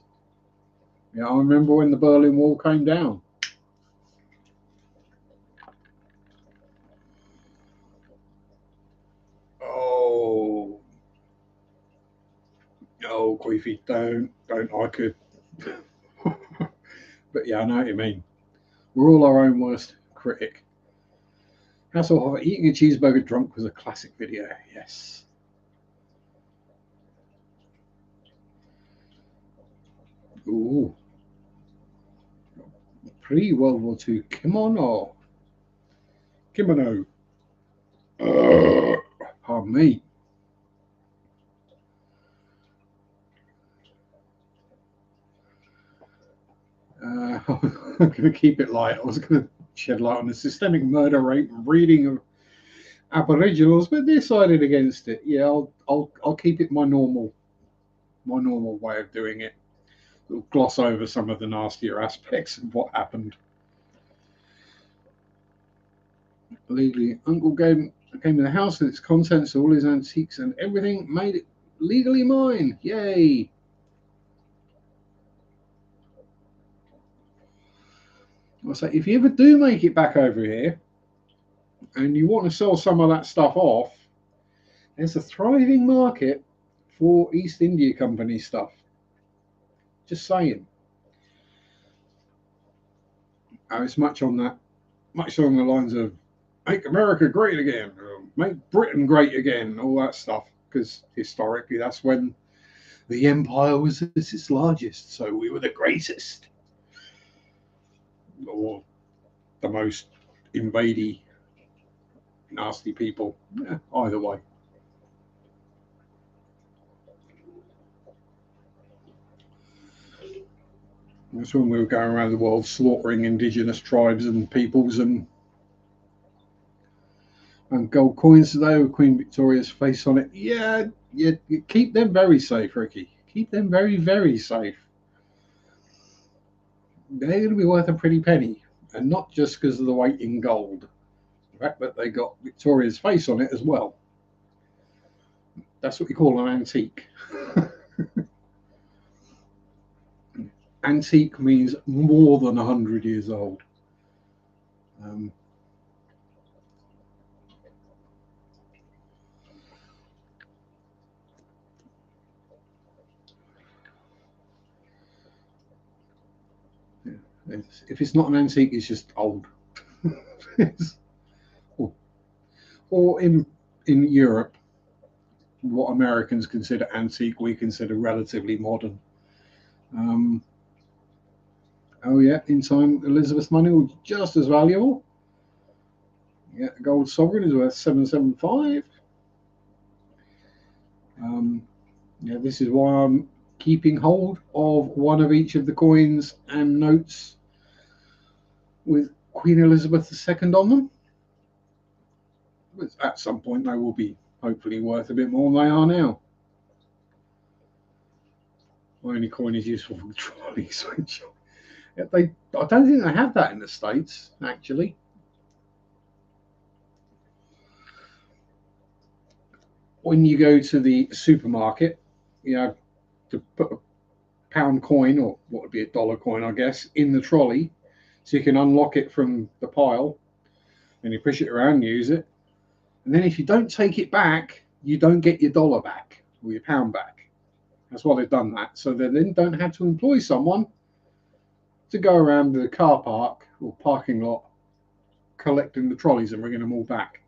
Yeah, I remember when the Berlin Wall came down. Oh, Queefy, don't, I could. But yeah, I know what you mean. We're all our own worst critic. Hasselhoff eating a cheeseburger drunk was a classic video, yes. Ooh. Pre-World War II kimono. Kimono. Pardon me. I'm going to keep it light. I was going to shed light on the systemic murder rate and breeding of Aboriginals, but decided against it. Yeah, I'll keep it my normal way of doing it. We'll gloss over some of the nastier aspects of what happened. Legally, Uncle came in the house with its contents, all his antiques and everything, made it legally mine. Yay! I'll say, if you ever do make it back over here and you want to sell some of that stuff off, there's a thriving market for East India Company stuff. Just saying. It's much along the lines of make America great again, make Britain great again, all that stuff. Because historically, that's when the empire was at its largest, so we were the greatest, or the most invadey, nasty people. Yeah, either way. That's when we were going around the world slaughtering indigenous tribes and peoples and gold coins today with Queen Victoria's face on it. Yeah, you keep them very safe, Ricky. Keep them very, very safe. They're going to be worth a pretty penny, and not just because of the weight in gold. The fact that they got Victoria's face on it as well. That's what you call an antique. Antique means more than 100 years old. If it's not an antique, it's just old. Or in Europe, what Americans consider antique, we consider relatively modern. Oh yeah, in time, Elizabeth money was just as valuable. Yeah, gold sovereign is worth 775. Yeah, this is why I'm keeping hold of one of each of the coins and notes with Queen Elizabeth II on them. But at some point, they will be hopefully worth a bit more than they are now. My only coin is useful for the trolley switch. I don't think they have that in the States, actually. When you go to the supermarket, you know, to put a pound coin, or what would be a dollar coin, I guess, in the trolley, so you can unlock it from the pile, and you push it around and use it. And then if you don't take it back, you don't get your dollar back or your pound back. That's why they've done that. So they then don't have to employ someone to go around the car park or parking lot collecting the trolleys and bringing them all back.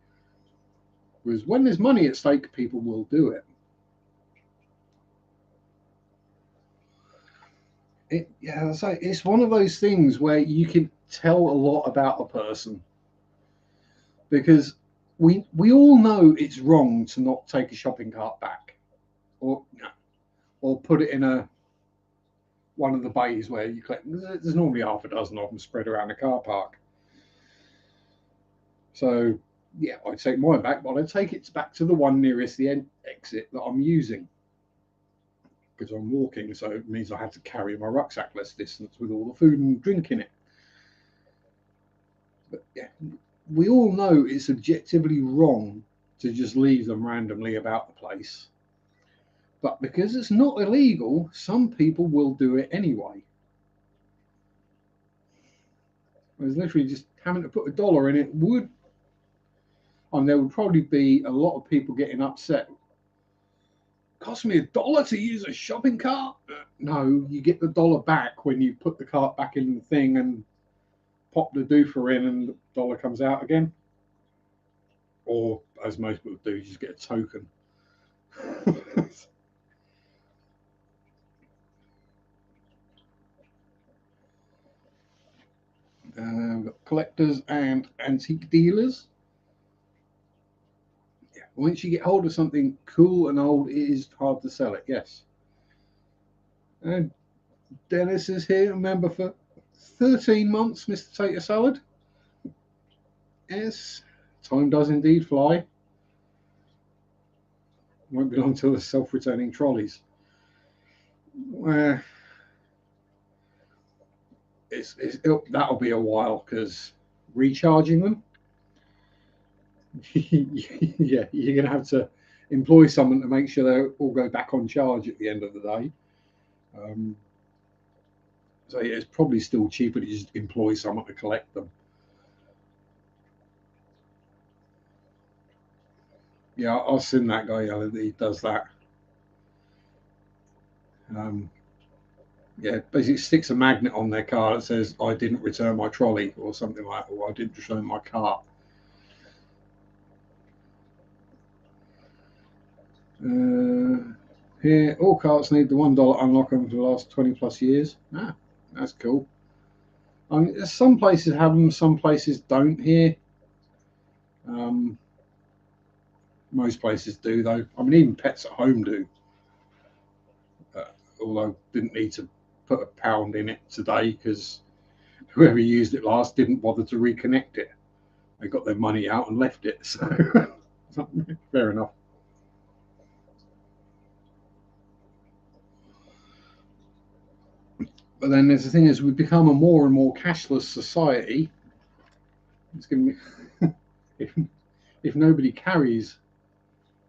Whereas when there's money at stake, people will do it. Yeah, so it's one of those things where you can tell a lot about a person, because we all know it's wrong to not take a shopping cart back, or put it in one of the bays where you collect. There's normally half a dozen of them spread around the car park. So yeah, I'd take mine back, but I'd take it back to the one nearest the exit that I'm using, because I'm walking, so it means I have to carry my rucksack less distance with all the food and drink in it. But yeah, we all know it's objectively wrong to just leave them randomly about the place. But because it's not illegal, some people will do it anyway. Whereas literally just having to put a dollar in it would, and there would probably be a lot of people getting upset. Cost me $1 to use a shopping cart? No, you get the dollar back when you put the cart back in the thing and pop the doofer in, and the dollar comes out again. Or, as most people do, you just get a token. We've got collectors and antique dealers. Yeah, once you get hold of something cool and old, it is hard to sell it, yes. And Dennis is here, a member for 13 months, Mr. Tater Salad. Yes, time does indeed fly. Won't be long till the self-returning trolleys. That'll be a while, because recharging them, yeah, you're going to have to employ someone to make sure they all go back on charge at the end of the day. So yeah, it's probably still cheaper to just employ someone to collect them. Yeah, I've seen that guy. He does that. Yeah, basically sticks a magnet on their car that says, "I didn't return my trolley," or something like that, or "I didn't return my cart." Here, all carts need the $1 unlock them for the last 20+ years. Ah, that's cool. I mean, some places have them, some places don't here. Most places do, though. I mean, even Pets at Home do. Although didn't need to put a pound in it today, because whoever used it last didn't bother to reconnect it. They got their money out and left it. So fair enough. But then there's the thing is, we've become a more and more cashless society. It's going to be if nobody carries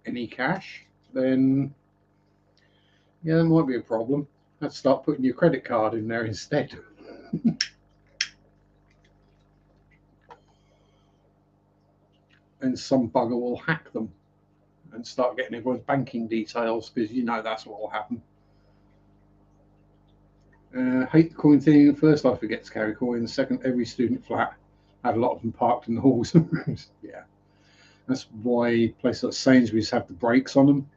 any cash, then yeah, that might be a problem. Let's start putting your credit card in there instead. And some bugger will hack them and start getting everyone's banking details, because you know that's what will happen. Hate the coin thing. First, I forget to carry coins. Second, every student flat had a lot of them parked in the halls. Yeah, that's why places like Sainsbury's have the brakes on them.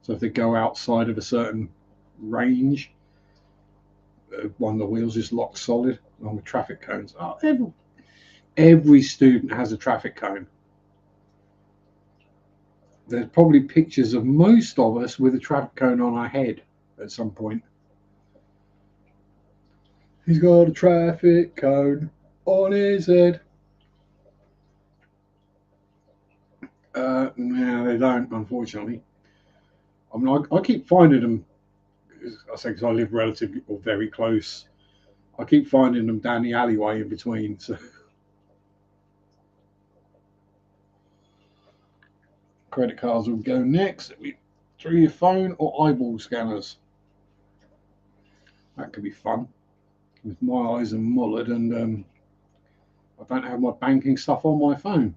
So if they go outside of a certain range, one of the wheels just locks solid, along with traffic cones. Oh, every student has a traffic cone. There's probably pictures of most of us with a traffic cone on our head at some point. He's got a traffic cone on his head. No, they don't, unfortunately. I mean, I keep finding them. I say because I live relatively or very close. I keep finding them down the alleyway in between. So credit cards will go next. It'll be through your phone or eyeball scanners. That could be fun. With my eyes are mullered, and I don't have my banking stuff on my phone.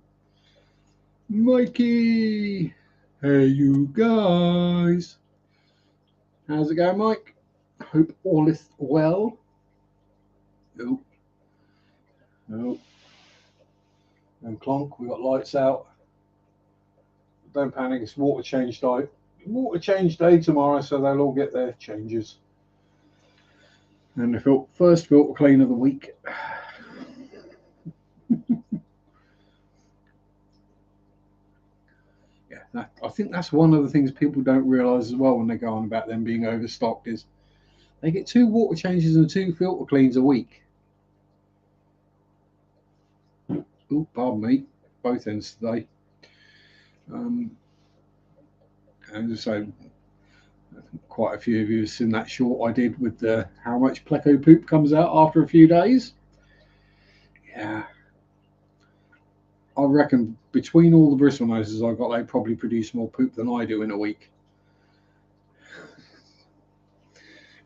Mikey, Hey you guys, how's it going, Mike? Hope all is well. Oh, oh, and clonk, we got lights out. Don't panic, it's water change day. Water change day tomorrow, so they'll all get their changes. And the first filter clean of the week. Yeah, I think that's one of the things people don't realise as well when they go on about them being overstocked is they get 2 water changes and 2 filter cleans a week. Oh, pardon me, both ends today. And so quite a few of you have seen that short I did with the how much pleco poop comes out after a few days. Yeah, I reckon between all the bristle noses I've got, they probably produce more poop than I do in a week.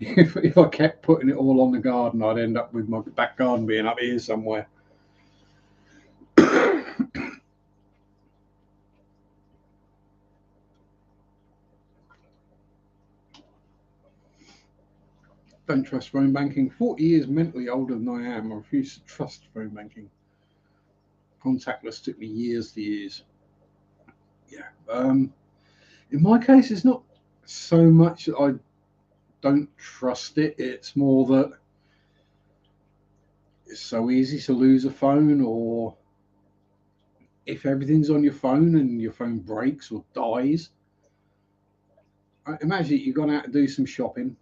If I kept putting it all on the garden, I'd end up with my back garden being up here somewhere. Don't trust phone banking. 40 years mentally older than I am. I refuse to trust phone banking. Contactless took me years to use. Yeah. In my case, it's not so much that I don't trust it. It's more that it's so easy to lose a phone, or if everything's on your phone and your phone breaks or dies. Imagine you've gone out to do some shopping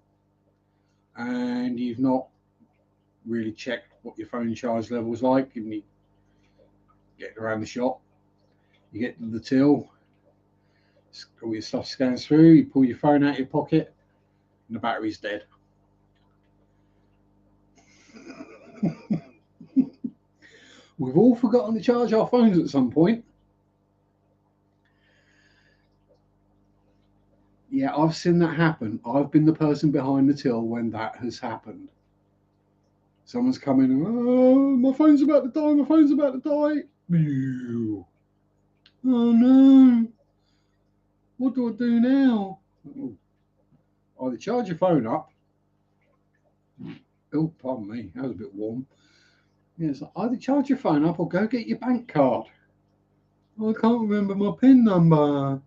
and you've not really checked what your phone charge level is like, and you get around the shop, you get to the till, all your stuff scans through, you pull your phone out of your pocket, and the battery's dead. We've all forgotten to charge our phones at some point. Yeah, I've seen that happen. I've been the person behind the till when that has happened. Someone's come in and, oh, my phone's about to die, my phone's about to die. Oh no, what do I do now? Either charge your phone up. Oh, pardon me, that was a bit warm. Yes, either charge your phone up or go get your bank card. I can't remember my PIN number.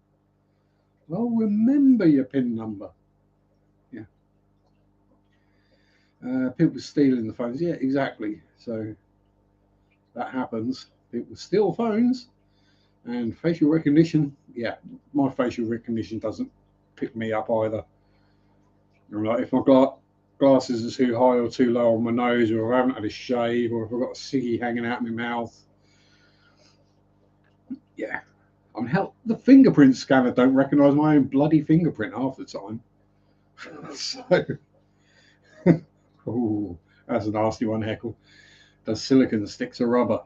Well, remember your PIN number. Yeah. People stealing the phones. Yeah, exactly. So that happens. People steal phones, and facial recognition. Yeah, my facial recognition doesn't pick me up either. Like if my glasses are too high or too low on my nose, or I haven't had a shave, or if I've got a ciggy hanging out of my mouth. Yeah. I mean, hell, the fingerprint scanner don't recognise my own bloody fingerprint half the time. So, oh, that's a nasty one, Heckle. Does silicon stick to rubber?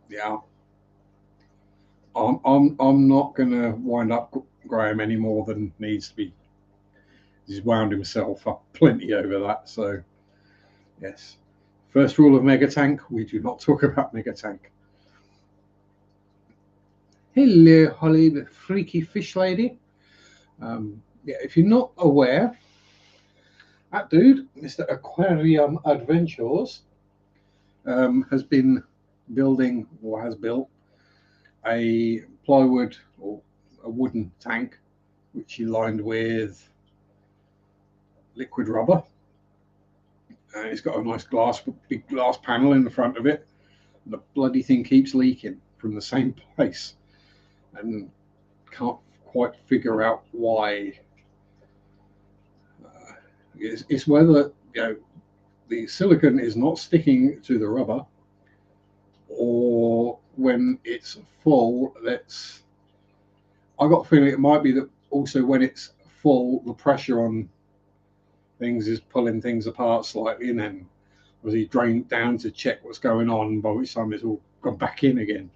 Yeah. I'm not going to wind up Graham any more than needs to be. He's wound himself up plenty over that. So, yes. First rule of Mega Tank, we do not talk about Mega Tank. Hello, Holly, the freaky fish lady. Yeah, if you're not aware, that dude, Mr. Aquarium Adventures, has been building or has built a plywood or a wooden tank, which he lined with liquid rubber. And it's got a nice big glass panel in the front of it. The bloody thing keeps leaking from the same place, and can't quite figure out why. It's whether the silicon is not sticking to the rubber, or when it's full, I got a feeling it might be that also when it's full, the pressure on things is pulling things apart slightly, and then was he drained down to check what's going on, by which time it's all gone back in again.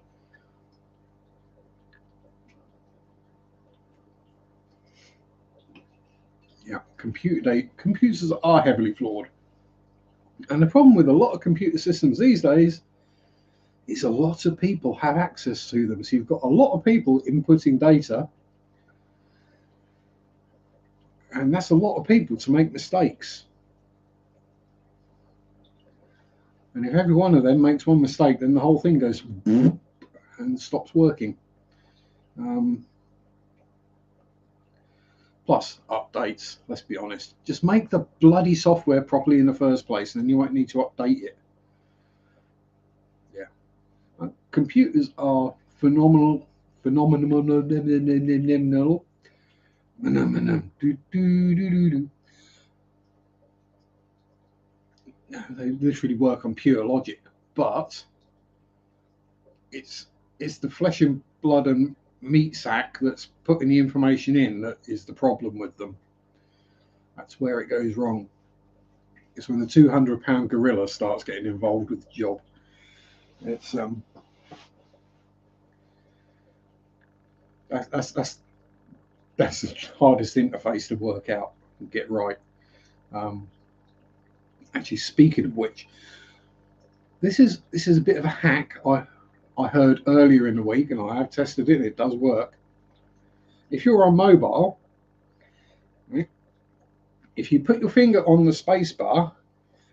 Yeah, computers are heavily flawed. And the problem with a lot of computer systems these days, is a lot of people have access to them. So you've got a lot of people inputting data, and that's a lot of people to make mistakes. And if every one of them makes one mistake, then the whole thing goes and stops working. Plus updates, let's be honest. Just make the bloody software properly in the first place, and then you won't need to update it. Yeah. Computers are phenomenal. They literally work on pure logic, but it's the flesh and blood and meat sack that's putting the information in that is the problem with them. That's where it goes wrong. It's when the 200-pound gorilla starts getting involved with the job. It's that's the hardest interface to work out and get right. Actually, speaking of which, this is a bit of a hack I heard earlier in the week, and I have tested it. It does work. If you're on mobile, if you put your finger on the space bar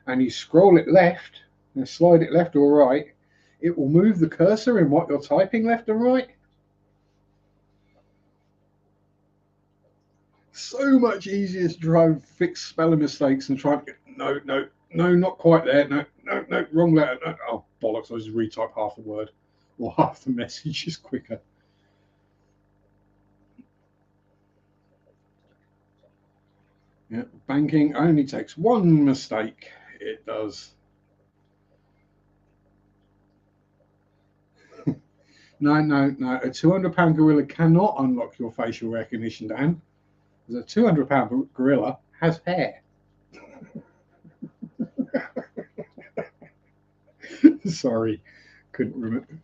and you scroll it left and slide it left or right, it will move the cursor in what you're typing left and right. So much easier to try and fix spelling mistakes and try and get, no, not quite there. No, wrong letter. No. Oh, bollocks, I just retype half the word or half the message is quicker. Yeah, banking only takes one mistake. It does. No. A 200-pound gorilla cannot unlock your facial recognition, Dan. Because a 200-pound gorilla has hair. Sorry, couldn't remember.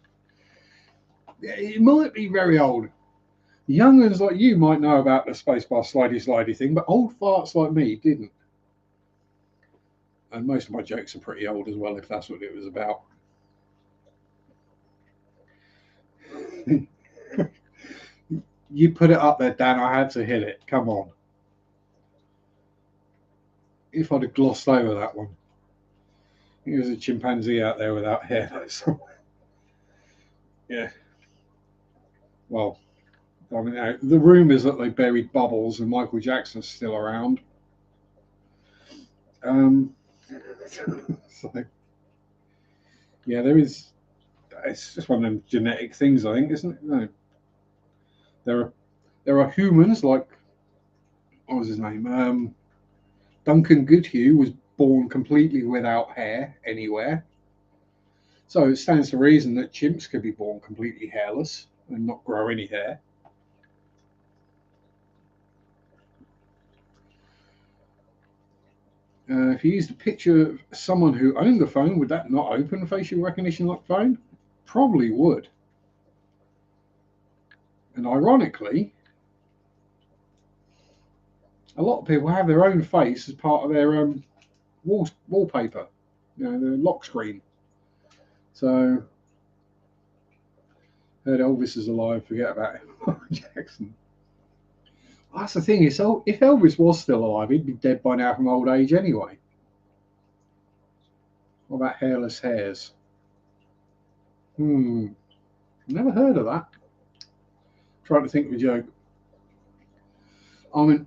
It might be very old. Young ones like you might know about the spacebar slidey thing, but old farts like me didn't. And most of my jokes are pretty old as well, if that's what it was about. You put it up there, Dan. I had to hit it. Come on. If I'd have glossed over that one. There's a chimpanzee out there without hair. Yeah. Well, I mean, the rumours that they buried Bubbles and Michael Jackson's still around. So, yeah, there is. It's just one of them genetic things, I think, isn't it? No. There are humans like, what was his name? Duncan Goodhue was born completely without hair anywhere. So it stands to reason that chimps could be born completely hairless and not grow any hair. If you used a picture of someone who owned the phone, would that not open facial recognition like phone? Probably would. And ironically, a lot of people have their own face as part of their wallpaper, their lock screen. So, heard Elvis is alive, forget about it. Jackson. That's the thing, is if Elvis was still alive, he'd be dead by now from old age anyway. What about hairless hairs? Never heard of that. Trying to think of a joke. I mean,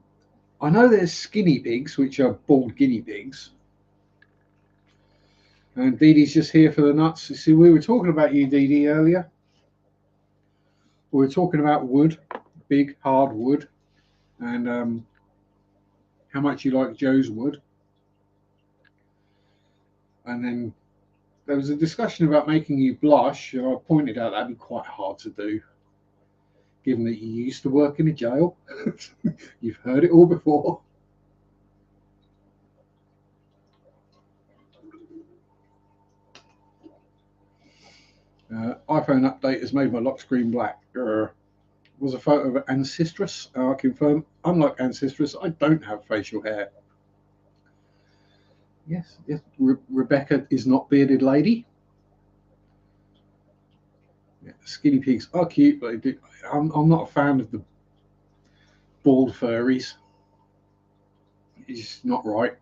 I know there's skinny pigs, which are bald guinea pigs. And Dee Dee's just here for the nuts. You see, we were talking about you, Dee Dee, earlier. We were talking about wood, big, hard wood, and how much you like Joe's wood. And then there was a discussion about making you blush, and I pointed out that'd be quite hard to do, given that you used to work in a jail. You've heard it all before. iPhone update has made my lock screen black. Was a photo of Ancestress. I confirm, unlike Ancestress, I don't have facial hair. Yes. Rebecca is not bearded lady. Yeah, skinny pigs are cute, but I'm not a fan of the bald furries. It's not right.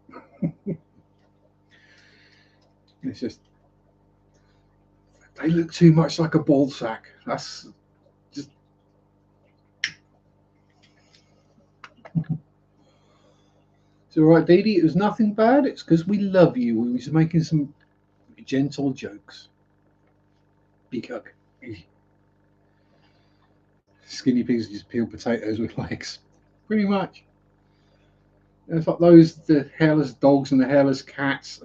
It's just they look too much like a ball sack. That's just. It's all right, Dee Dee. It was nothing bad. It's because we love you. We was making some gentle jokes. Big hug. Skinny pigs just peel potatoes with legs. Pretty much. It's like the hairless dogs and the hairless cats.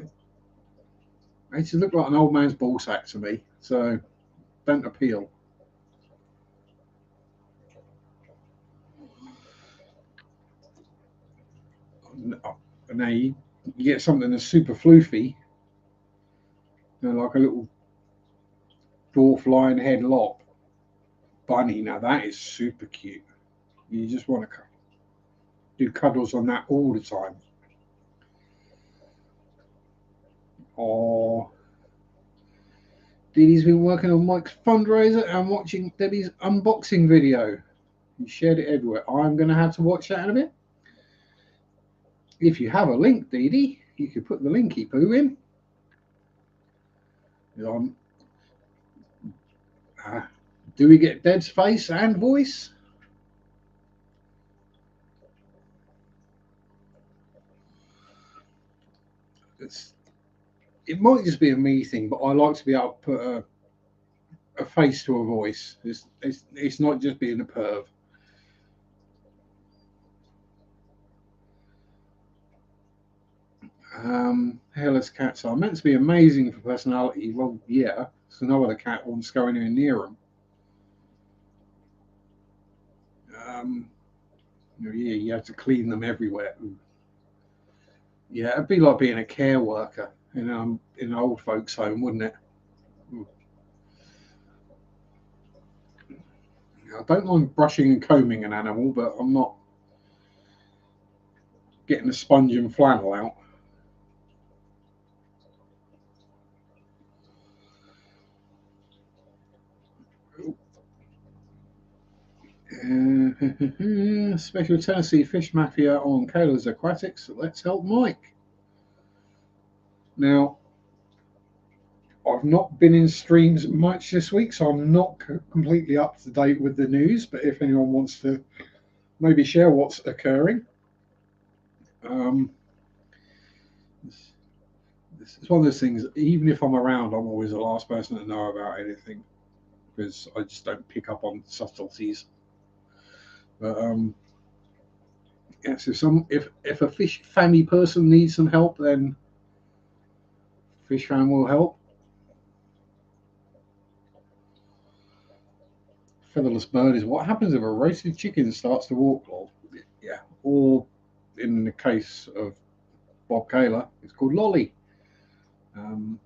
They just look like an old man's ball sack to me. So don't appeal. Now you get something that's super floofy, like a little dwarf lion head lop bunny. Now that is super cute. You just want to do cuddles on that all the time. Oh, Dee Dee's been working on Mike's fundraiser and watching Debbie's unboxing video. He shared it everywhere. I'm going to have to watch that in a bit. If you have a link, Dee Dee, you could put the linky poo in. Do we get Deb's face and voice? It might just be a me thing, but I like to be able to put a face to a voice. It's not just being a perv. Hairless cats are meant to be amazing for personality. Well, yeah, so no other cat wants to go anywhere near them. Yeah, you have to clean them everywhere. Yeah, it'd be like being a care worker in an old folks' home, wouldn't it? I don't mind brushing and combing an animal, but I'm not getting a sponge and flannel out. Special Tennessee Fish Mafia on Kayla's Aquatics. Let's help Mike. Now, I've not been in streams much this week, so I'm not completely up to date with the news. But if anyone wants to maybe share what's occurring, this is one of those things. Even if I'm around, I'm always the last person to know about anything because I just don't pick up on subtleties. But yes, if a fish family person needs some help, then Fish Fan will help. Featherless bird is what happens if a roasted chicken starts to walk. Well, yeah, or in the case of Bob Kayla, it's called Lolly. But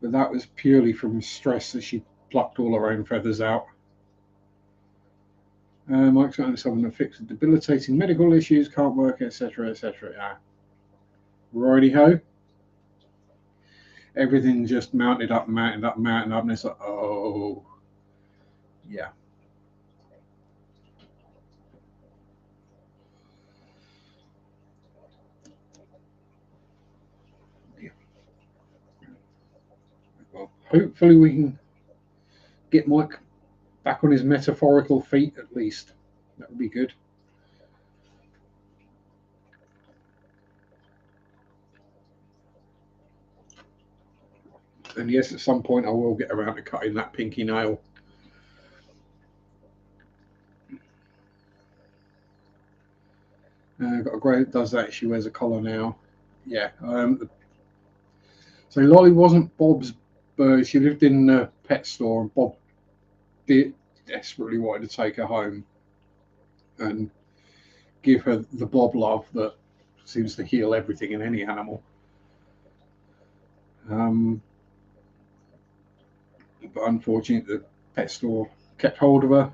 that was purely from stress that she plucked all her own feathers out. Mike's got someone to fix debilitating medical issues, can't work, etc., etc. Yeah. Righty ho. Everything just mounted up, and it's like, oh, yeah. Well, hopefully we can get Mike back on his metaphorical feet at least. That would be good. And yes, at some point I will get around to cutting that pinky nail. Got a grey that does that. She wears a collar now. Yeah. So Lolly wasn't Bob's bird. She lived in a pet store, and Bob desperately wanted to take her home and give her the Bob love that seems to heal everything in any animal. But unfortunately, the pet store kept hold of her,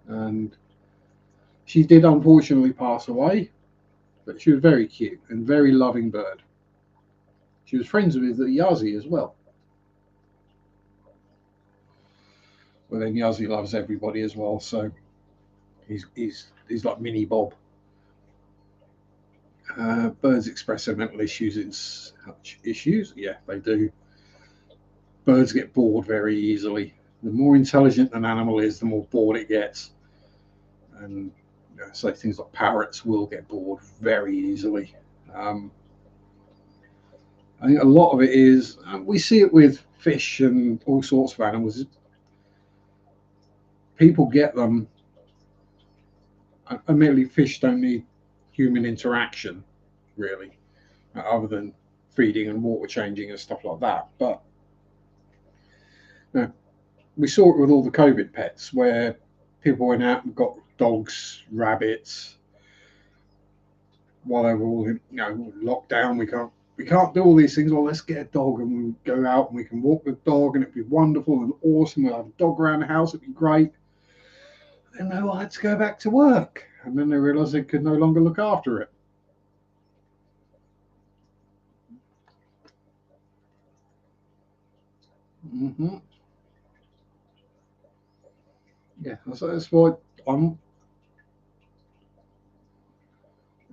and she did unfortunately pass away. But she was very cute and very loving bird. She was friends with the Yazi as well. But then Yazzie loves everybody as well, so he's like mini Bob. Birds express their mental issues in such issues. Yeah, they do. Birds get bored very easily. The more intelligent an animal is, the more bored it gets. And so things like parrots will get bored very easily. I think a lot of it is, we see it with fish and all sorts of animals. People get them. Admittedly, fish don't need human interaction, really, other than feeding and water changing and stuff like that. But we saw it with all the COVID pets, where people went out and got dogs, rabbits, while they were all in, locked down. We can't do all these things. Well, let's get a dog and we'll go out and we can walk the dog and it'd be wonderful and awesome. We'll have a dog around the house. It'd be great. And they all had to go back to work. And then they realized they could no longer look after it. Mm-hmm. Yeah, that's why I'm.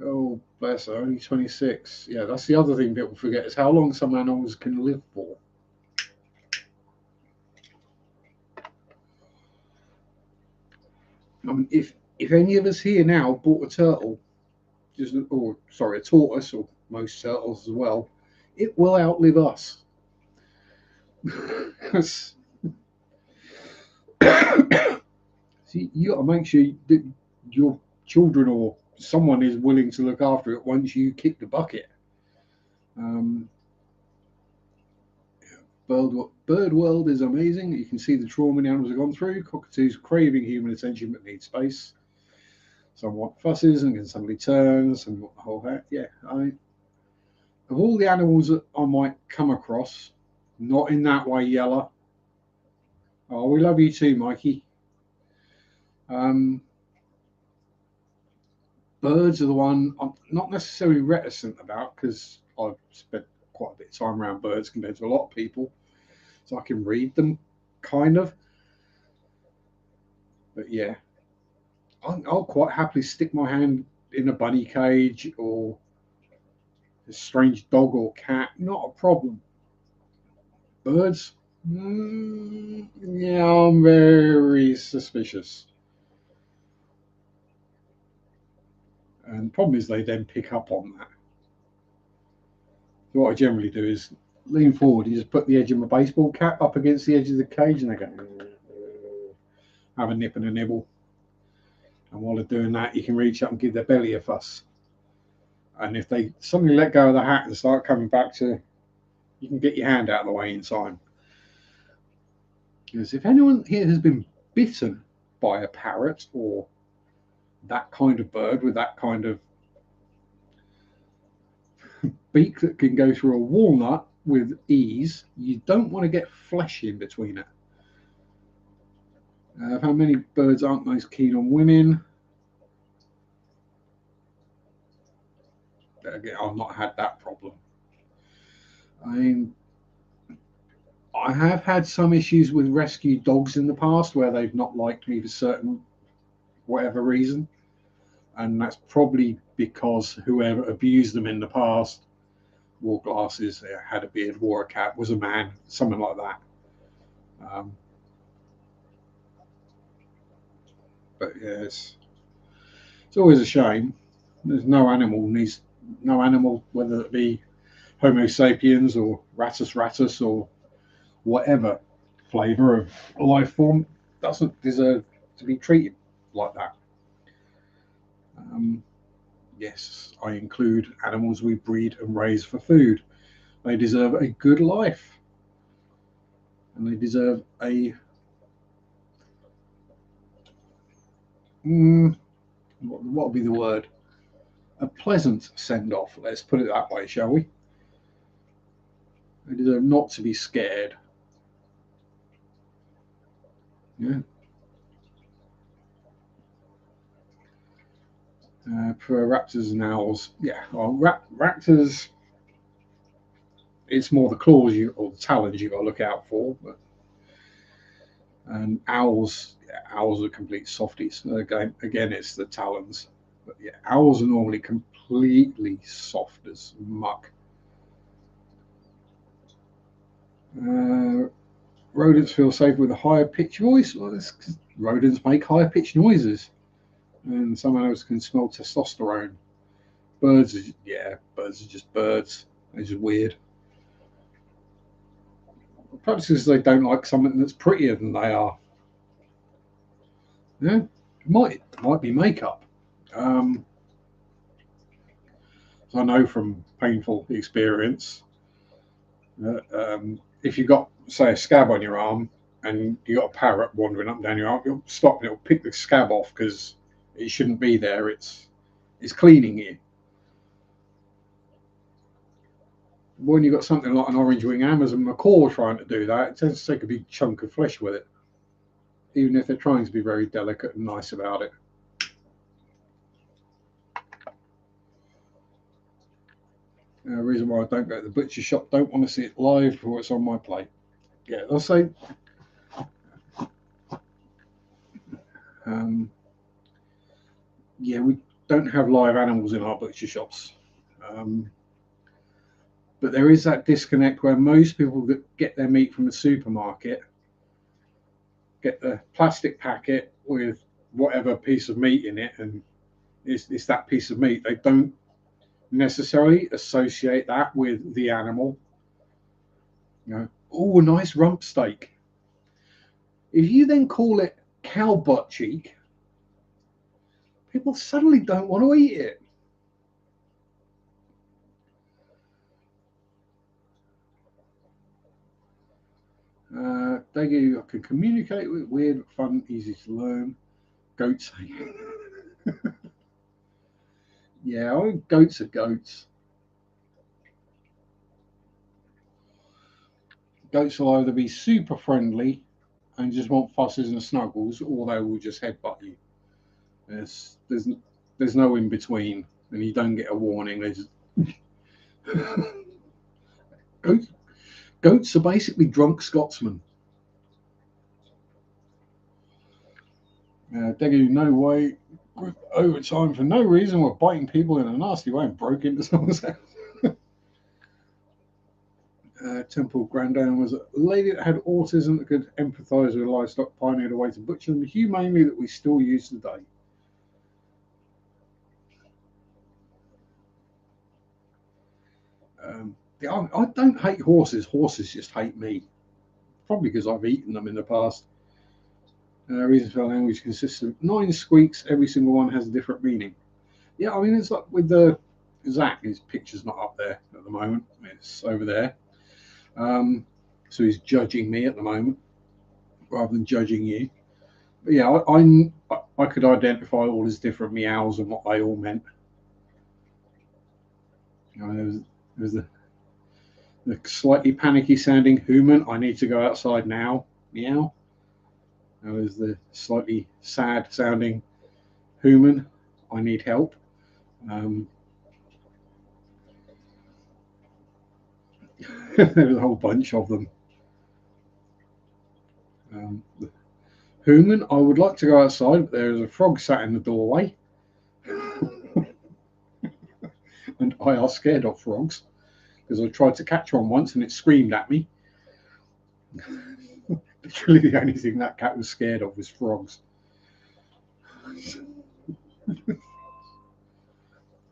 Oh, bless her, only 26. Yeah, that's the other thing people forget is how long some animals can live for. I mean, if any of us here now bought a turtle, a tortoise, or most turtles as well, it will outlive us. See, you got to make sure that your children or someone is willing to look after it once you kick the bucket. Bird world is amazing. You can see the trauma the animals have gone through. Cockatoos craving human attention but need space. Some want fusses and can suddenly turn. Some want the whole hat. Yeah, of all the animals that I might come across, not in that way, Yella. Oh, we love you too, Mikey. Birds are the one I'm not necessarily reticent about because I've spent quite a bit of time around birds compared to a lot of people, so I can read them, kind of. But yeah, I'll quite happily stick my hand in a bunny cage or a strange dog or cat, not a problem. Birds, yeah, I'm very suspicious. And the problem is they then pick up on that. So what I generally do is lean forward, you just put the edge of my baseball cap up against the edge of the cage and they go, have a nip and a nibble. And while they're doing that, you can reach up and give their belly a fuss. And if they suddenly let go of the hat and start coming back to, you can get your hand out of the way in time. Because if anyone here has been bitten by a parrot or that kind of bird with that kind of beak that can go through a walnut with ease, you don't want to get flesh in between it. How many birds aren't most keen on women? Again, I've not had that problem. I mean, I have had some issues with rescue dogs in the past where they've not liked me for certain whatever reason, and that's probably because whoever abused them in the past wore glasses, had a beard, wore a cap, was a man, something like that. But yes, it's always a shame. There's no animal, whether it be Homo sapiens or Rattus rattus or whatever flavor of life form, doesn't deserve to be treated like that. Yes, I include animals we breed and raise for food. They deserve a good life, and they deserve a what would be the word? A pleasant send off. Let's put it that way, shall we? They deserve not to be scared. Yeah. For raptors and owls, yeah. Well, raptors, it's more the claws or the talons you got to look out for. But And owls, yeah, owls are complete softies. Again, it's the talons. But yeah, owls are normally completely soft as muck. Uh, Rodents feel safe with a higher pitch voice. Well, that's 'cause rodents make higher pitched noises, and some animals can smell testosterone. Birds are just birds. They're just weird. Perhaps because they don't like something that's prettier than they are. Yeah, it might be makeup. Um, I know from painful experience that if you've got, say, a scab on your arm and you got a parrot wandering up and down your arm, you'll stop and it'll pick the scab off because it shouldn't be there. It's cleaning you. When you've got something like an orange wing Amazon macaw trying to do that, it tends to take a big chunk of flesh with it, even if they're trying to be very delicate and nice about it. The reason why I don't go to the butcher shop, don't want to see it live or it's on my plate. Yeah, I'll say um, yeah, we don't have live animals in our butcher shops. Um, but there is that disconnect where most people that get their meat from the supermarket get the plastic packet with whatever piece of meat in it, and it's that piece of meat. They don't necessarily associate that with the animal. You know, oh, a nice rump steak. If you then call it cow butt cheek, people suddenly don't want to eat it. They can communicate with, weird, fun, easy to learn. Goats. Yeah, goats are goats. Goats will either be super friendly and just want fusses and snuggles, or they will just headbutt you. There's no in between, and you don't get a warning. There's goats. Goats are basically drunk Scotsmen. Degu, no way. Over time, for no reason, were biting people in a nasty way and broke into someone's house. Temple Grandam was a lady that had autism that could empathise with livestock, pioneered a way to butcher them humanely that we still use today. Yeah, I don't hate horses. Horses just hate me. Probably because I've eaten them in the past. Reasons for language consists of 9 squeaks. Every single one has a different meaning. Yeah, I mean, it's like with the Zach, his picture's not up there at the moment. It's over there. So he's judging me at the moment rather than judging you. But yeah, I could identify all his different meows and what they all meant. You know, there was the slightly panicky sounding human. I need to go outside now. Meow. There was the slightly sad sounding human. I need help. Um, there was a whole bunch of them. The human, I would like to go outside, but there is a frog sat in the doorway. And I are scared of frogs because I tried to catch one once and it screamed at me. Literally, the only thing that cat was scared of was frogs.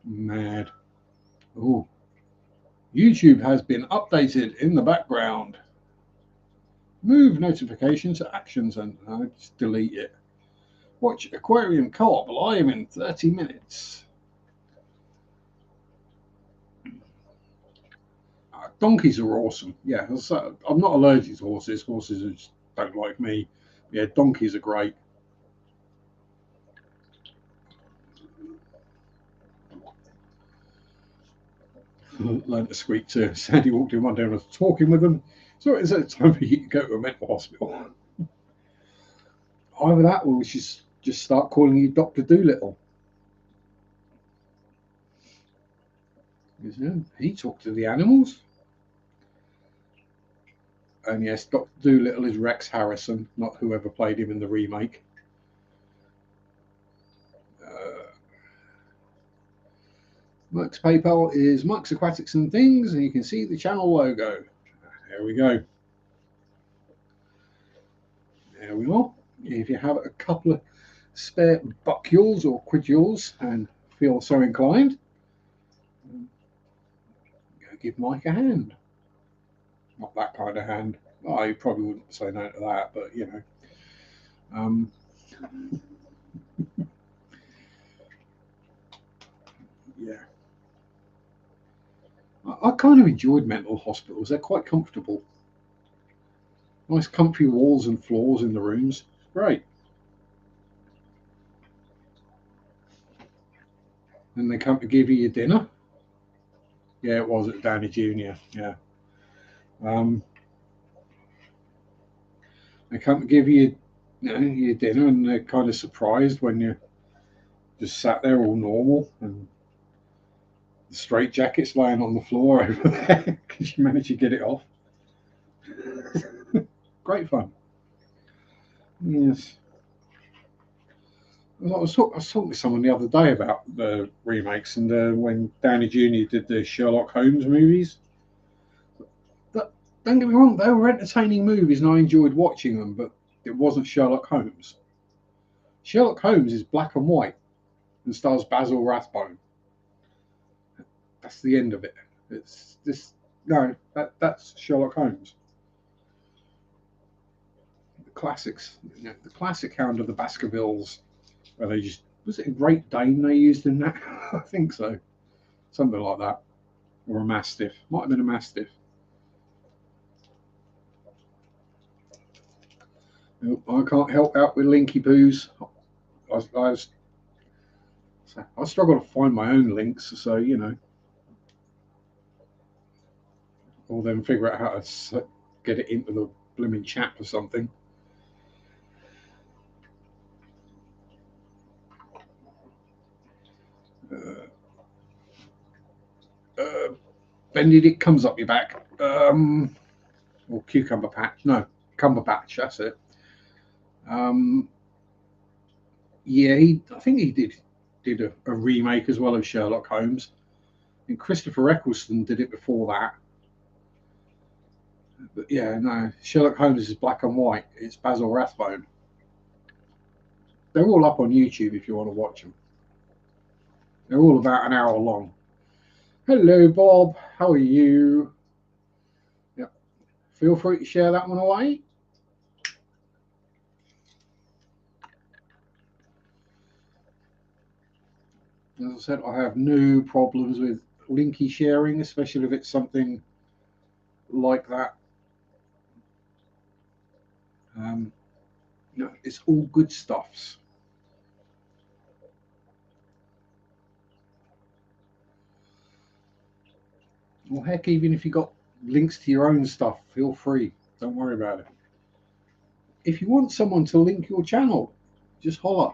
Mad. Oh, YouTube has been updated in the background. Move notifications to actions and just delete it. Watch Aquarium Co-op live in 30 minutes. Donkeys are awesome. Yeah, I'm not allergic to horses. Horses just don't like me. Yeah, donkeys are great. Learned to squeak too. Sandy walked in one day and was talking with them. So is it time for you to go to a mental hospital? Either that or we should just start calling you Dr. Doolittle. He talked to the animals. And yes, Dr. Dolittle is Rex Harrison, not whoever played him in the remake. Mike's PayPal is Mike's Aquatics and Things, and you can see the channel logo. There we go. There we are. If you have a couple of spare buckules or quidules and feel so inclined, go give Mike a hand. Not that kind of hand. I probably wouldn't say no to that, but you know. Yeah. I kind of enjoyed mental hospitals. They're quite comfortable. Nice comfy walls and floors in the rooms. Great. And they come to give you your dinner. Yeah, it was at Downey Jr. Yeah. They come to give you, your dinner, and they're kind of surprised when you just sat there all normal, and the straight jacket's laying on the floor over there because you managed to get it off. Great fun. Yes. I was talking to someone the other day about the remakes, and when Downey Jr. did the Sherlock Holmes movies. Don't get me wrong, they were entertaining movies and I enjoyed watching them, but it wasn't Sherlock Holmes. Sherlock Holmes is black and white and stars Basil Rathbone. That's the end of it. It's this that's Sherlock Holmes. The classics, the classic Hound of the Baskervilles, where they just, was it a Great Dane they used in that? I think so, something like that, or a Mastiff. Might have been a Mastiff. I can't help out with Linky Poos. I struggle to find my own links, so you know, or then figure out how to get it into the blooming chat or something. Benedict comes up your back. Or cucumber patch. No, Cumberbatch. That's it. Yeah, I think he did a remake as well of Sherlock Holmes, and Christopher Eccleston did it before that. But yeah, no, Sherlock Holmes is black and white. It's Basil Rathbone. They're all up on YouTube if you want to watch them. They're all about an hour long. Hello, Bob. How are you? Yep. Feel free to share that one away. As I said, I have no problems with linky sharing, especially if it's something like that. It's all good stuffs. Well, heck, even if you got links to your own stuff, feel free. Don't worry about it. If you want someone to link your channel, just holler.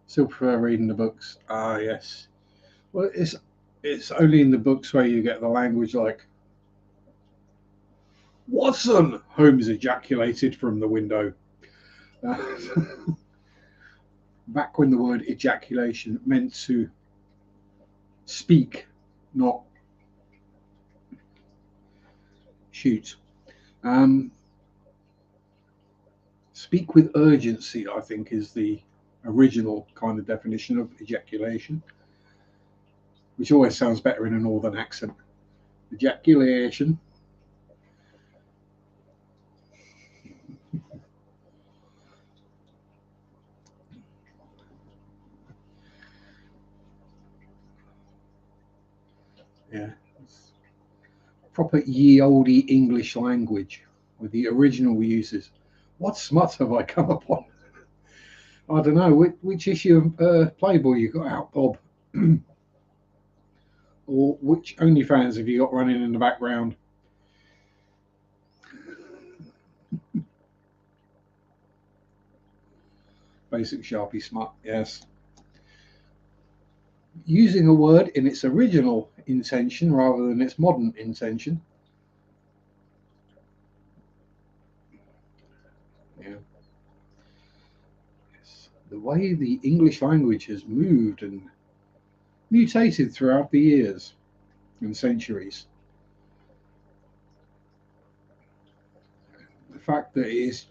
Still prefer reading the books. Ah, yes. Well, it's only in the books where you get the language like, Watson! Holmes ejaculated from the window. Back when the word ejaculation meant to speak, not shoot. Speak with urgency, I think, is the original kind of definition of ejaculation, which always sounds better in a northern accent. Ejaculation. Yeah. Proper ye olde English language with the original uses. What smut have I come upon? I don't know. Which issue of Playboy you got out, Bob? Or which OnlyFans have you got running in the background? Basic Sharpie smut, yes. Using a word in its original intention rather than its modern intention. Yeah. Yes. The way the English language has moved and mutated throughout the years and centuries. The fact that it is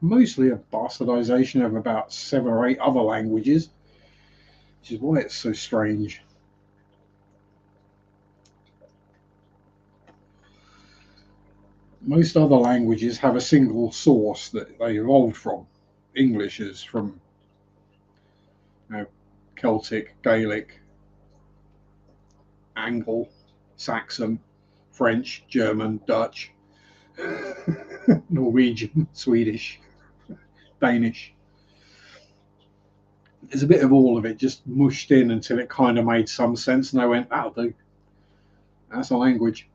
mostly a bastardization of about 7 or 8 other languages, which is why it's so strange. Most other languages have a single source that they evolved from. English is from, you know, Celtic, Gaelic, Anglo, Saxon, French, German, Dutch, Norwegian, Swedish, Danish. There's a bit of all of it just mushed in until it kind of made some sense, and I went, that'll do. That's a language.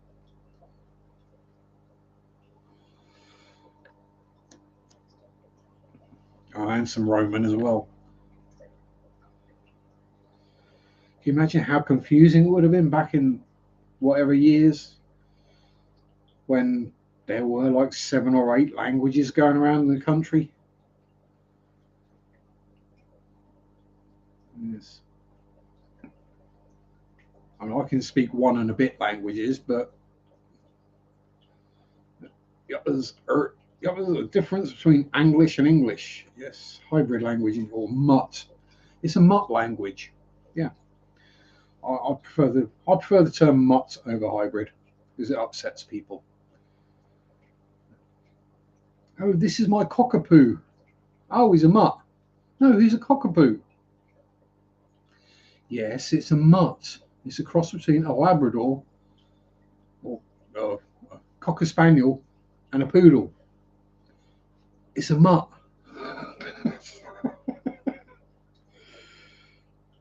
Oh, and some Roman as well. Can you imagine how confusing it would have been back in whatever years when there were like 7 or 8 languages going around in the country? Yes. I mean, I can speak one and a bit languages, but there's a difference between English and English. Yes, hybrid language or mutt. It's a mutt language. Yeah, I prefer the term mutt over hybrid because it upsets people. Oh, this is my cockapoo. Oh, he's a mutt. No, he's a cockapoo. Yes, it's a mutt. It's a cross between a Labrador or a cocker spaniel and a poodle. It's a mutt.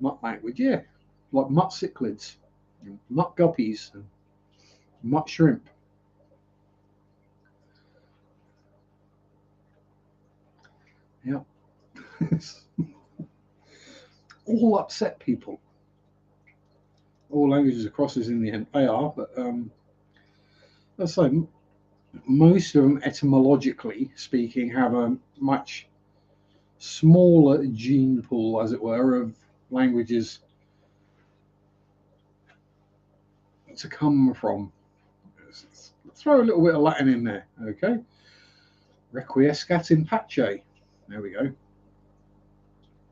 Mutt language, yeah, like mutt cichlids, mutt guppies, and mutt shrimp. Yeah, all upset people. All languages are crosses in the end. They are, but let's say most of them, etymologically speaking, have a much smaller gene pool, as it were, of languages to come from. Let's throw a little bit of Latin in there, okay? Requiescat in pace. There we go.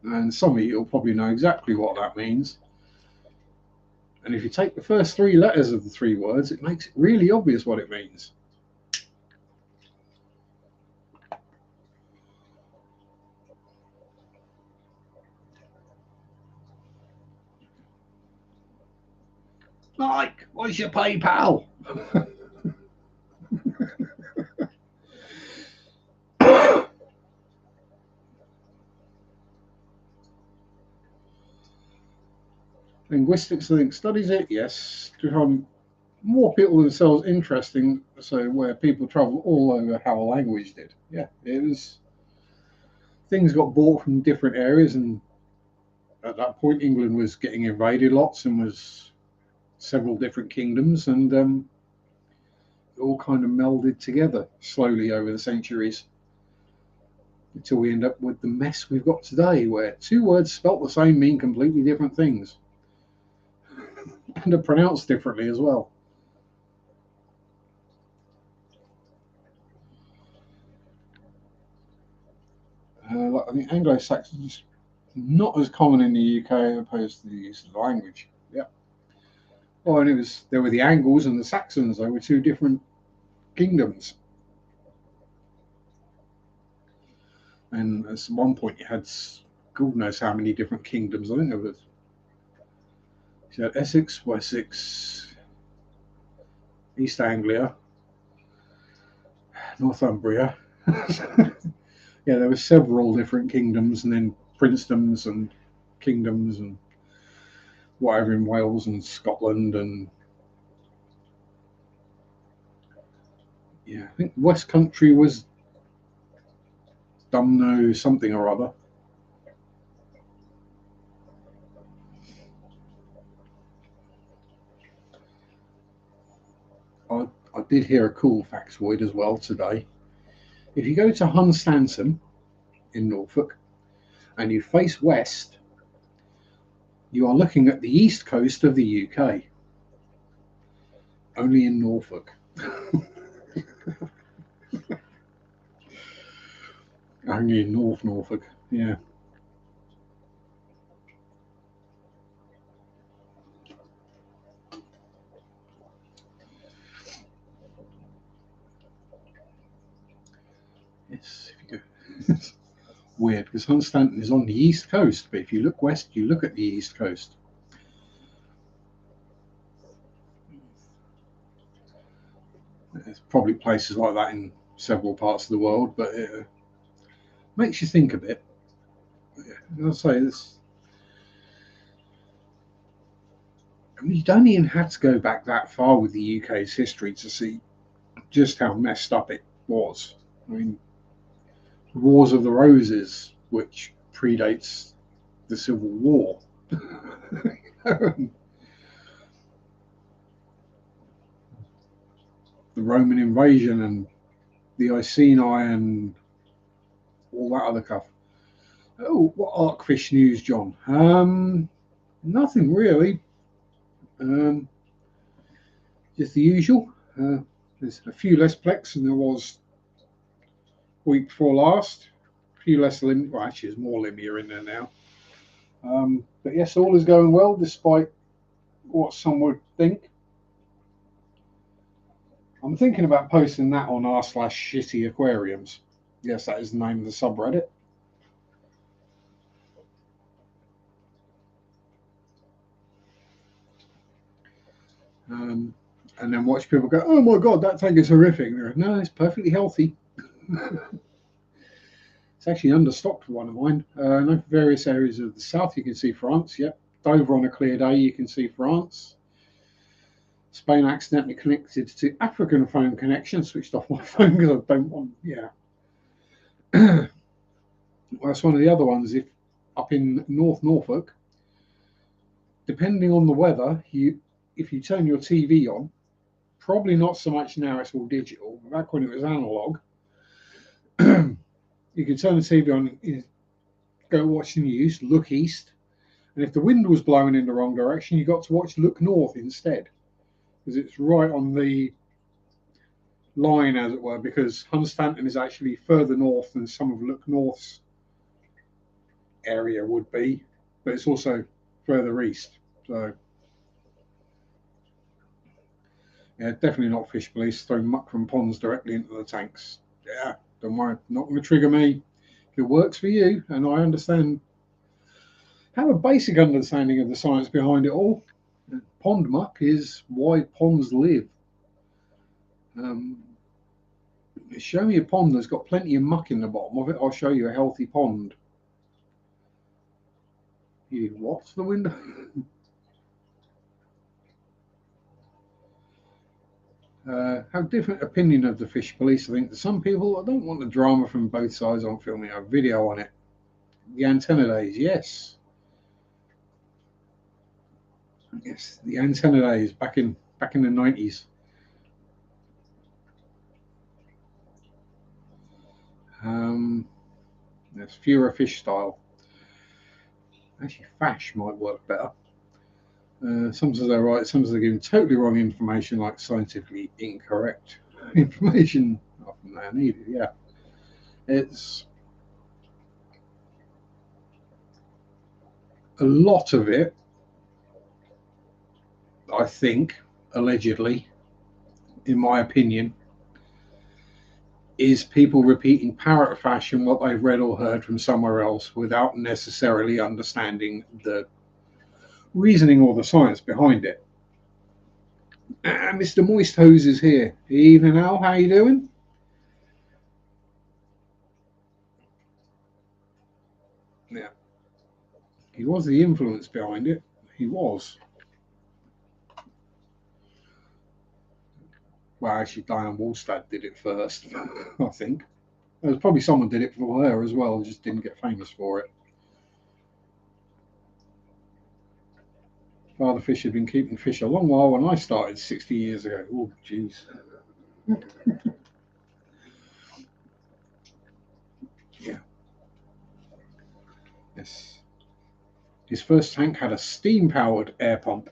And some of you will probably know exactly what that means. And if you take the first 3 letters of the 3 words, it makes it really obvious what it means. Mike, what's your PayPal? Linguistics, I think, studies it, yes, to find more people themselves interesting, so where people travel all over how a language did. Yeah, it was, things got bought from different areas, and at that point, England was getting invaded lots and was several different kingdoms, and it all kind of melded together slowly over the centuries until we end up with the mess we've got today, where 2 words spelt the same mean completely different things and are pronounced differently as well. Like, I think Anglo-Saxon is not as common in the UK opposed to the use of the language. Yeah. Oh, and there were the Angles and the Saxons. They were 2 different kingdoms. And at one point, you had God knows how many different kingdoms. I think there was. You had Essex, Wessex, East Anglia, Northumbria. Yeah, there were several different kingdoms, and then princedoms and kingdoms, and whatever in Wales and Scotland, and yeah, I think West Country was Dumno something or other. I did hear a cool factoid as well today. If you go to Hunstanton in Norfolk and you face west, you are looking at the east coast of the UK, only in Norfolk. Only in North Norfolk, yeah. Yes, if you go. It's weird because Hunstanton is on the east coast, but if you look west, you look at the east coast. There's probably places like that in several parts of the world, but it makes you think a bit. I'll say this. I mean, you don't even have to go back that far with the UK's history to see just how messed up it was. I mean, the Wars of the Roses, which predates the Civil War. The Roman invasion and the Iceni and all that other stuff. Oh, what Arcfish news, John? Nothing really. Um, just the usual. There's a few less plex than there was week before last. A few less lim. Well, actually, there's more limia in there now. But yes, all is going well despite what some would think. I'm thinking about posting that on r/shitty aquariums. Yes, that is the name of the subreddit. And then watch people go, "Oh my god, that tank is horrific." No, it's perfectly healthy. It's actually understocked for one of mine. In various areas of the south, you can see France. Yep, Dover on a clear day, you can see France. Spain accidentally connected to African phone connection, switched off my phone because I don't want. Yeah, well, that's one of the other ones. If up in North Norfolk, depending on the weather, if you turn your TV on, probably not so much now. It's all digital. Back when it was analog, you could turn the TV on, go watch the news, look east, and if the wind was blowing in the wrong direction, you got to watch look north instead, because it's right on the line, as it were. Because Hunstanton is actually further north than some of look north's area would be, but it's also further east. So yeah, definitely not fish police throwing muck from ponds directly into the tanks. Yeah, don't worry, not going to trigger me. If it works for you, and I have a basic understanding of the science behind it all. Pond muck is why ponds live. Show me a pond that's got plenty of muck in the bottom of it, I'll show you a healthy pond. You watch the window? Have different opinion of the fish police. I think that some people, I don't want the drama from both sides on filming a video on it. The antenna days, yes. Yes, the antenna days back in the 90s. There's fewer fish style. Actually, fash might work better. Some say they're right, some say they're giving totally wrong information, like scientifically incorrect information. Often they're needed, yeah. It's a lot of it, I think, allegedly, in my opinion, is people repeating parrot fashion what they've read or heard from somewhere else without necessarily understanding the reasoning or the science behind it. Mr. Moist Hose is here. Evening, Al. How you doing? Yeah, he was the influence behind it. he was. Well, actually, Diane Wallstad did it first, I think. There was probably someone did it for her as well, just didn't get famous for it. Father Fish had been keeping fish a long while when I started 60 years ago. Oh, jeez. Yeah. Yes. His first tank had a steam-powered air pump.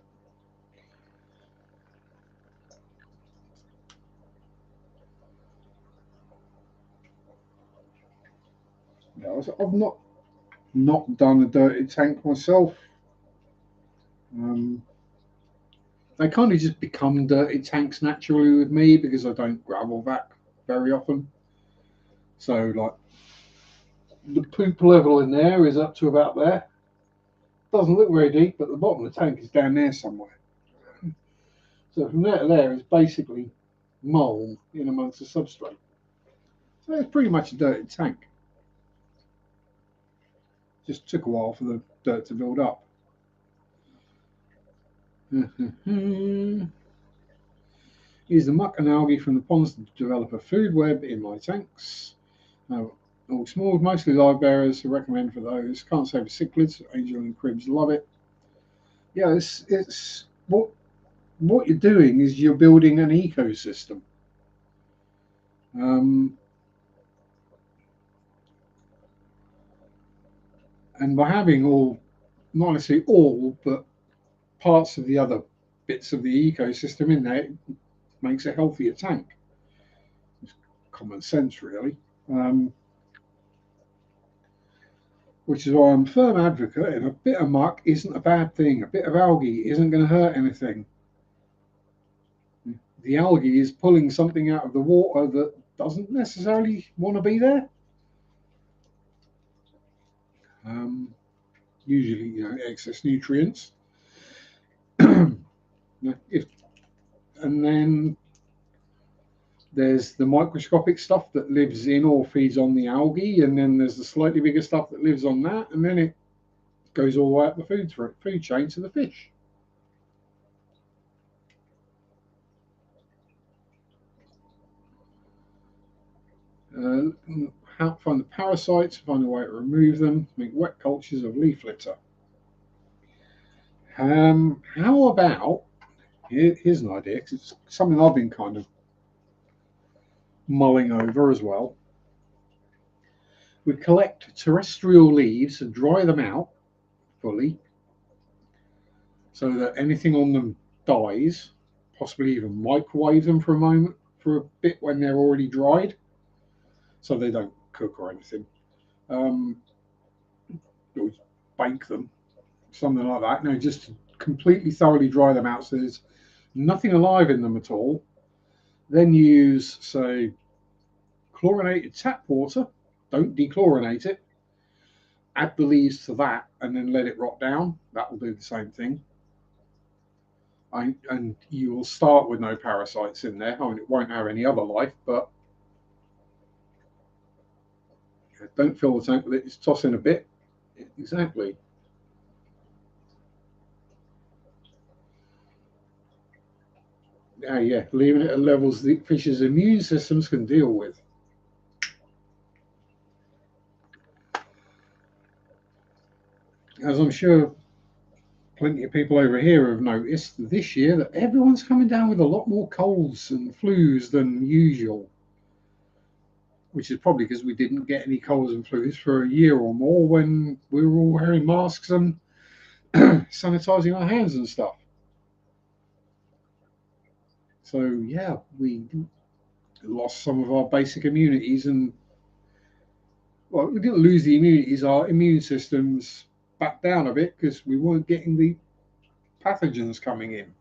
Yeah, I've not done a dirty tank myself. They kind of just become dirty tanks naturally with me because I don't gravel vac very often. So like the poop level in there is up to about there. Doesn't look very deep, but the bottom of the tank is down there somewhere. So from there to there is basically mould in amongst the substrate. So it's pretty much a dirty tank. Just took a while for the dirt to build up. Use the muck and algae from the ponds to develop a food web in my tanks. All small, mostly live bearers. I recommend for those. Can't say for cichlids. Angel and cribs love it. Yeah, it's what you're doing is you're building an ecosystem. And by having all, not necessarily all, but parts of the other bits of the ecosystem in there, it makes a healthier tank. It's common sense, really. Which is why I'm a firm advocate, and a bit of muck isn't a bad thing. A bit of algae isn't going to hurt anything. The algae is pulling something out of the water that doesn't necessarily want to be there. Usually, excess nutrients. If and then there's the microscopic stuff that lives in or feeds on the algae, and then there's the slightly bigger stuff that lives on that, and then it goes all the way up the food chain to the fish. How to find the parasites, find a way to remove them, make wet cultures of leaf litter. How about, here's an idea, because it's something I've been kind of mulling over as well. We collect terrestrial leaves and dry them out fully so that anything on them dies, possibly even microwave them for a moment, for a bit when they're already dried, so they don't cook or anything. Or bake them, something like that. No, just completely thoroughly dry them out so there's nothing alive in them at all. Then use, say, chlorinated tap water. Don't dechlorinate it. Add the leaves to that and then let it rot down. That will do the same thing. And you will start with no parasites in there. I mean, it won't have any other life, but don't fill the tank with it. Just toss in a bit. Exactly. Yeah, leaving it at levels the fish's immune systems can deal with. As I'm sure plenty of people over here have noticed this year, that everyone's coming down with a lot more colds and flus than usual, which is probably because we didn't get any colds and flus for a year or more when we were all wearing masks and sanitizing our hands and stuff. So yeah, we lost some of our basic immunities, and well, we didn't lose the immunities. Our immune systems backed down a bit because we weren't getting the pathogens coming in.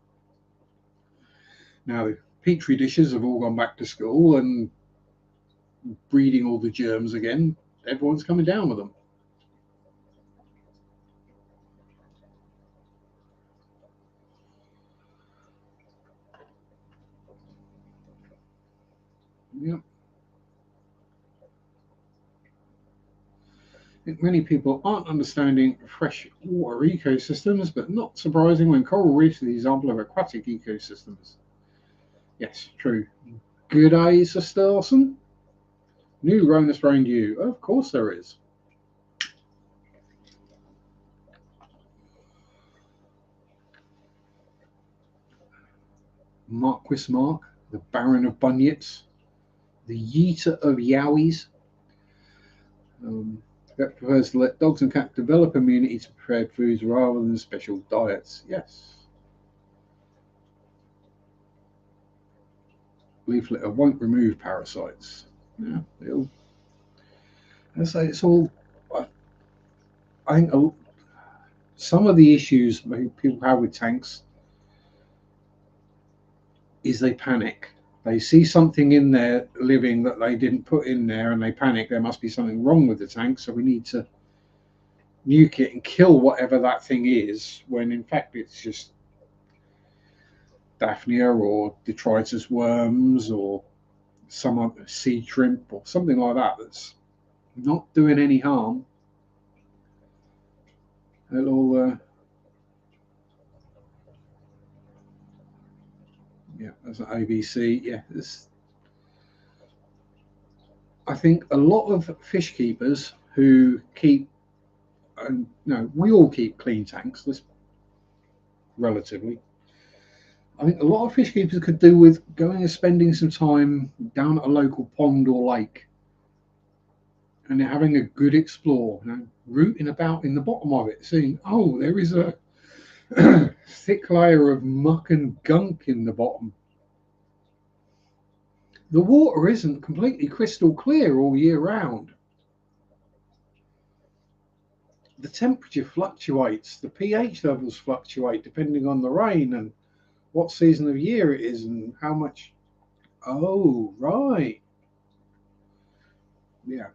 Now the petri dishes have all gone back to school and breeding all the germs again. Everyone's coming down with them. Yeah. I think many people aren't understanding freshwater ecosystems, but not surprising when coral reefs are the example of aquatic ecosystems. Yes, true. Good day, Sister Dawson. New Rona sprained you. Of course there is. Marquis Mark, the Baron of Bunyips, the Yeeter of Yowies. That prefers to let dogs and cats develop immunity to prepared foods rather than special diets. Yes. Leaf litter won't remove parasites. Yeah, I say it's all. I think some of the issues people have with tanks is they panic. They see something in there living that they didn't put in there, and they panic. There must be something wrong with the tank, so we need to nuke it and kill whatever that thing is. When in fact it's just Daphnia or detritus worms or some other sea shrimp or something like that that's not doing any harm. It'll yeah, that's an ABC. Yeah, I think a lot of fish keepers who keep, and no, we all keep clean tanks. This relatively. I think a lot of fish keepers could do with going and spending some time down at a local pond or lake and having a good explore, rooting about in the bottom of it, seeing, oh, there is a thick layer of muck and gunk in the bottom. The water isn't completely crystal clear all year round. The temperature fluctuates, the pH levels fluctuate depending on the rain and what season of year it is and how much. Oh, right. Yeah.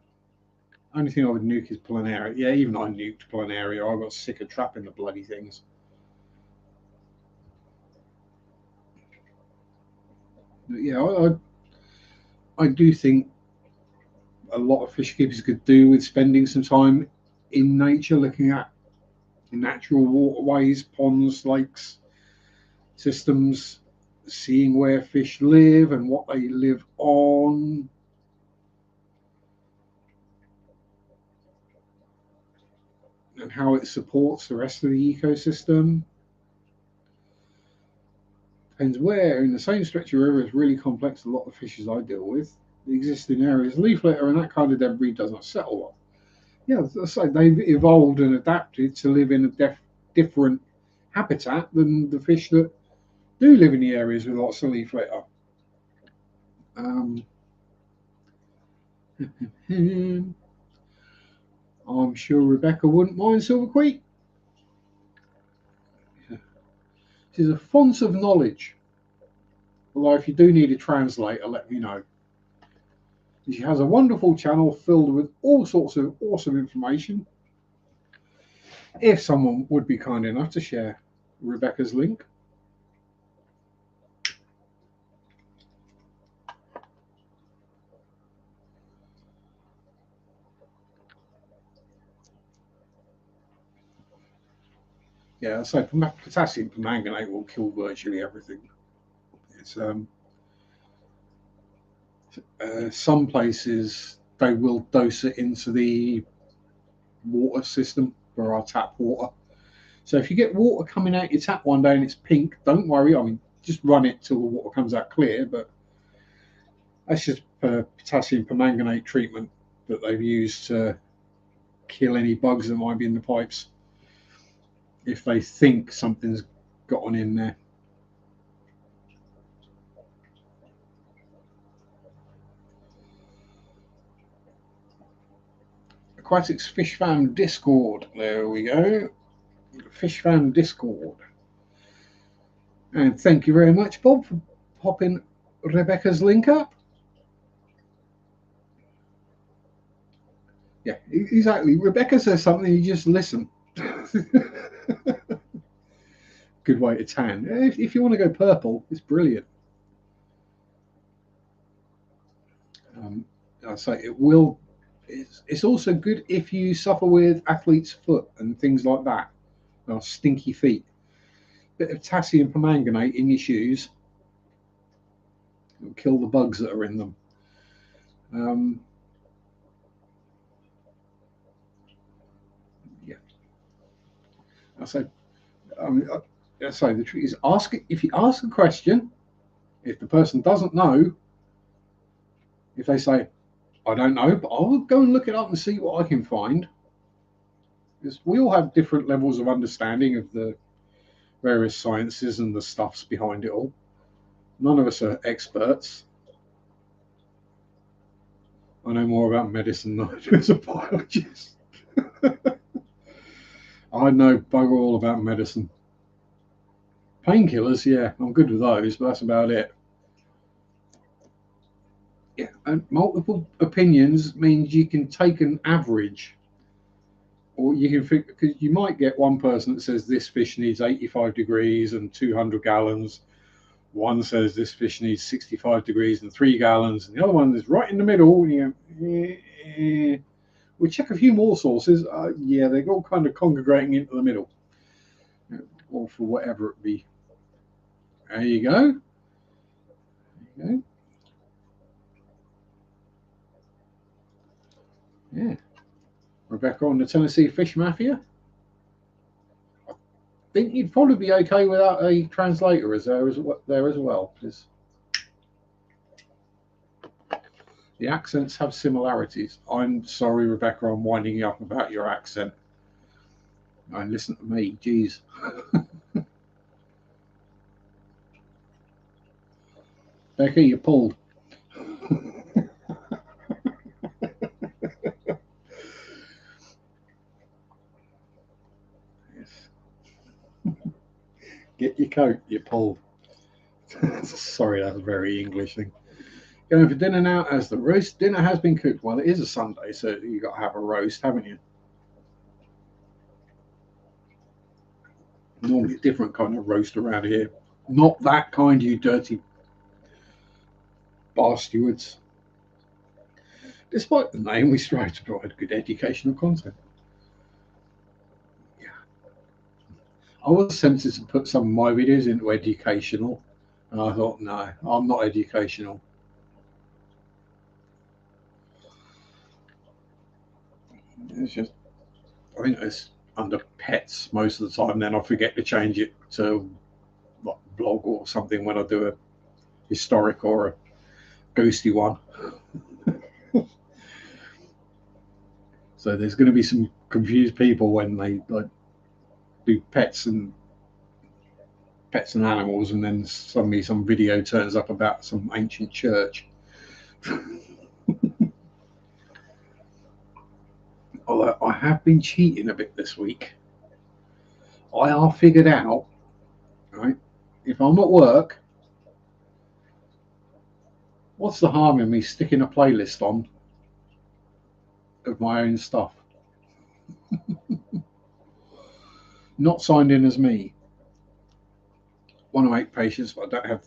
Only thing I would nuke is planaria. Yeah, even I nuked planaria. I got sick of trapping the bloody things. But yeah, I do think a lot of fish keepers could do with spending some time in nature, looking at natural waterways, ponds, lakes, systems, seeing where fish live and what they live on. And how it supports the rest of the ecosystem. Depends where. In the same stretch of river, it's really complex. A lot of fishes I deal with, the existing areas, leaf litter and that kind of debris does not settle well. Yeah, so they've evolved and adapted to live in a different habitat than the fish that do live in the areas with lots of leaf litter. Um, I'm sure Rebecca wouldn't mind Silver Creek. She's a font of knowledge. Although if you do need a translator, let me know. She has a wonderful channel filled with all sorts of awesome information. If someone would be kind enough to share Rebecca's link. Yeah, so potassium permanganate will kill virtually everything. It's some places they will dose it into the water system for our tap water. So if you get water coming out your tap one day and it's pink, don't worry. I mean, just run it till the water comes out clear. But that's just potassium permanganate treatment that they've used to kill any bugs that might be in the pipes if they think something's gotten in there. Aquatics Fish Fan Discord. There we go. Fish Fan Discord. And thank you very much, Bob, for popping Rebecca's link up. Yeah, exactly. Rebecca says something, you just listen. Good way to tan. If you want to go purple, it's brilliant. I say it will It's also good if you suffer with athlete's foot and things like that, or stinky feet. Bit of potassium permanganate in your shoes will kill the bugs that are in them. Yeah, I say. I say the trick is ask it. If you ask a question, if the person doesn't know, if they say, "I don't know," but I'll go and look it up and see what I can find. Because we all have different levels of understanding of the various sciences and the stuffs behind it all. None of us are experts. I know more about medicine than I do as a biologist. I know bugger all about medicine. Painkillers, yeah, I'm good with those, but that's about it. Yeah, and multiple opinions means you can take an average, or you can think, because you might get one person that says this fish needs 85 degrees and 200 gallons. One says this fish needs 65 degrees and 3 gallons, and the other one is right in the middle. And you go, we check a few more sources. Yeah, they're all kind of congregating into the middle, or for whatever it be. There you go. There you go. Yeah. Rebecca on the Tennessee Fish Mafia. I think you'd probably be okay without a translator there as well, because the accents have similarities. I'm sorry, Rebecca, I'm winding you up about your accent. And listen to me, geez. Becca, you pulled. Yes. Get your coat, you pulled. Sorry, that's a very English thing. Going for dinner now as the roast dinner has been cooked. Well, it is a Sunday, so you got to have a roast, haven't you? Normally a different kind of roast around here. Not that kind, you dirty bar stewards. Despite the name, we strive to provide good educational content. Yeah. I was tempted to put some of my videos into educational, and I thought, no, I'm not educational. It's just, I think it's under pets most of the time. Then I forget to change it to like blog or something when I do a historic or a ghosty one. So there's going to be some confused people when they like do pets and animals, and then suddenly some video turns up about some ancient church. Although I have been cheating a bit this week. I are figured out, right? If I'm at work, what's the harm in me sticking a playlist on of my own stuff? Not signed in as me. Want to make patience, but I don't have.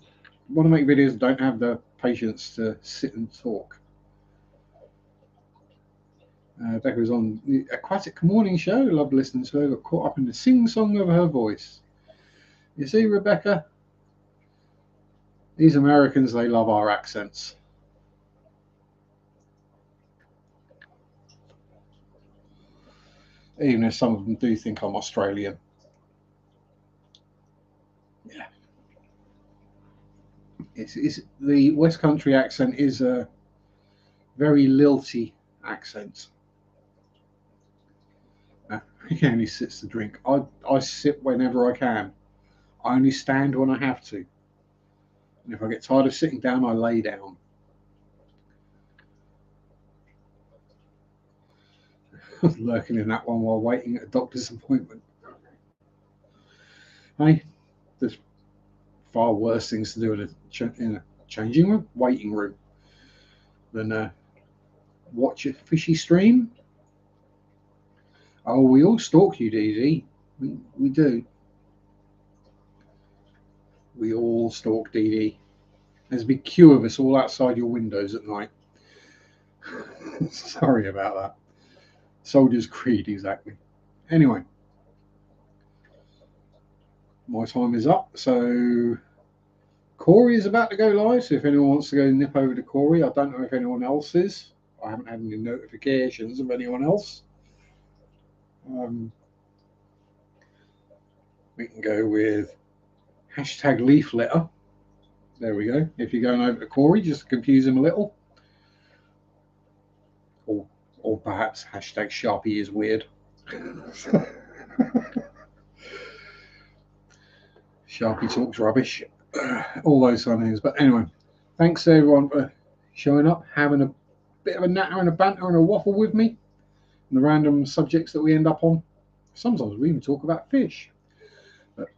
Want to make videos, don't have the patience to sit and talk. Becca was on the Aquatic Morning Show. Loved listening to her. Got caught up in the sing-song of her voice. You see, Rebecca, these Americans, they love our accents. Even if some of them do think I'm Australian. Yeah. It's the West Country accent is a very lilty accent. He only sits to drink. I sit whenever I can. I only stand when I have to. And if I get tired of sitting down, I lay down. Lurking in that one while waiting at a doctor's appointment. Hey, there's far worse things to do in a changing room, waiting room, than watch a fishy stream. Oh, we all stalk you, Dee Dee. We do. We all stalk Dee Dee. There's a big queue of us all outside your windows at night. Sorry about that. Soldier's Creed, exactly. Anyway, my time is up. So Corey is about to go live. So if anyone wants to go nip over to Corey, I don't know if anyone else is. I haven't had any notifications of anyone else. We can go with hashtag leaf litter. There we go. If you're going over to Corey, just to confuse him a little. Or perhaps hashtag Sharpe is weird. Sharpe talks rubbish. All those kind of things. But anyway, thanks to everyone for showing up, having a bit of a natter and a banter and a waffle with me, and the random subjects that we end up on. Sometimes we even talk about fish. But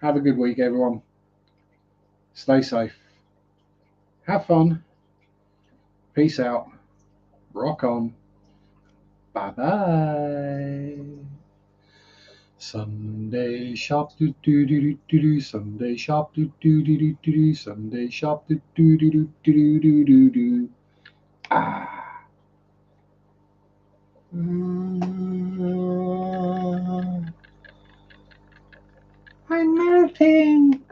have a good week, everyone. Stay safe. Have fun. Peace out. Rock on. Bye bye. Sunday Sharpe do do do do do do. Sunday Sharpe do do do do do do. Sunday Sharpe do do do do do do do do. Ah. I'm melting.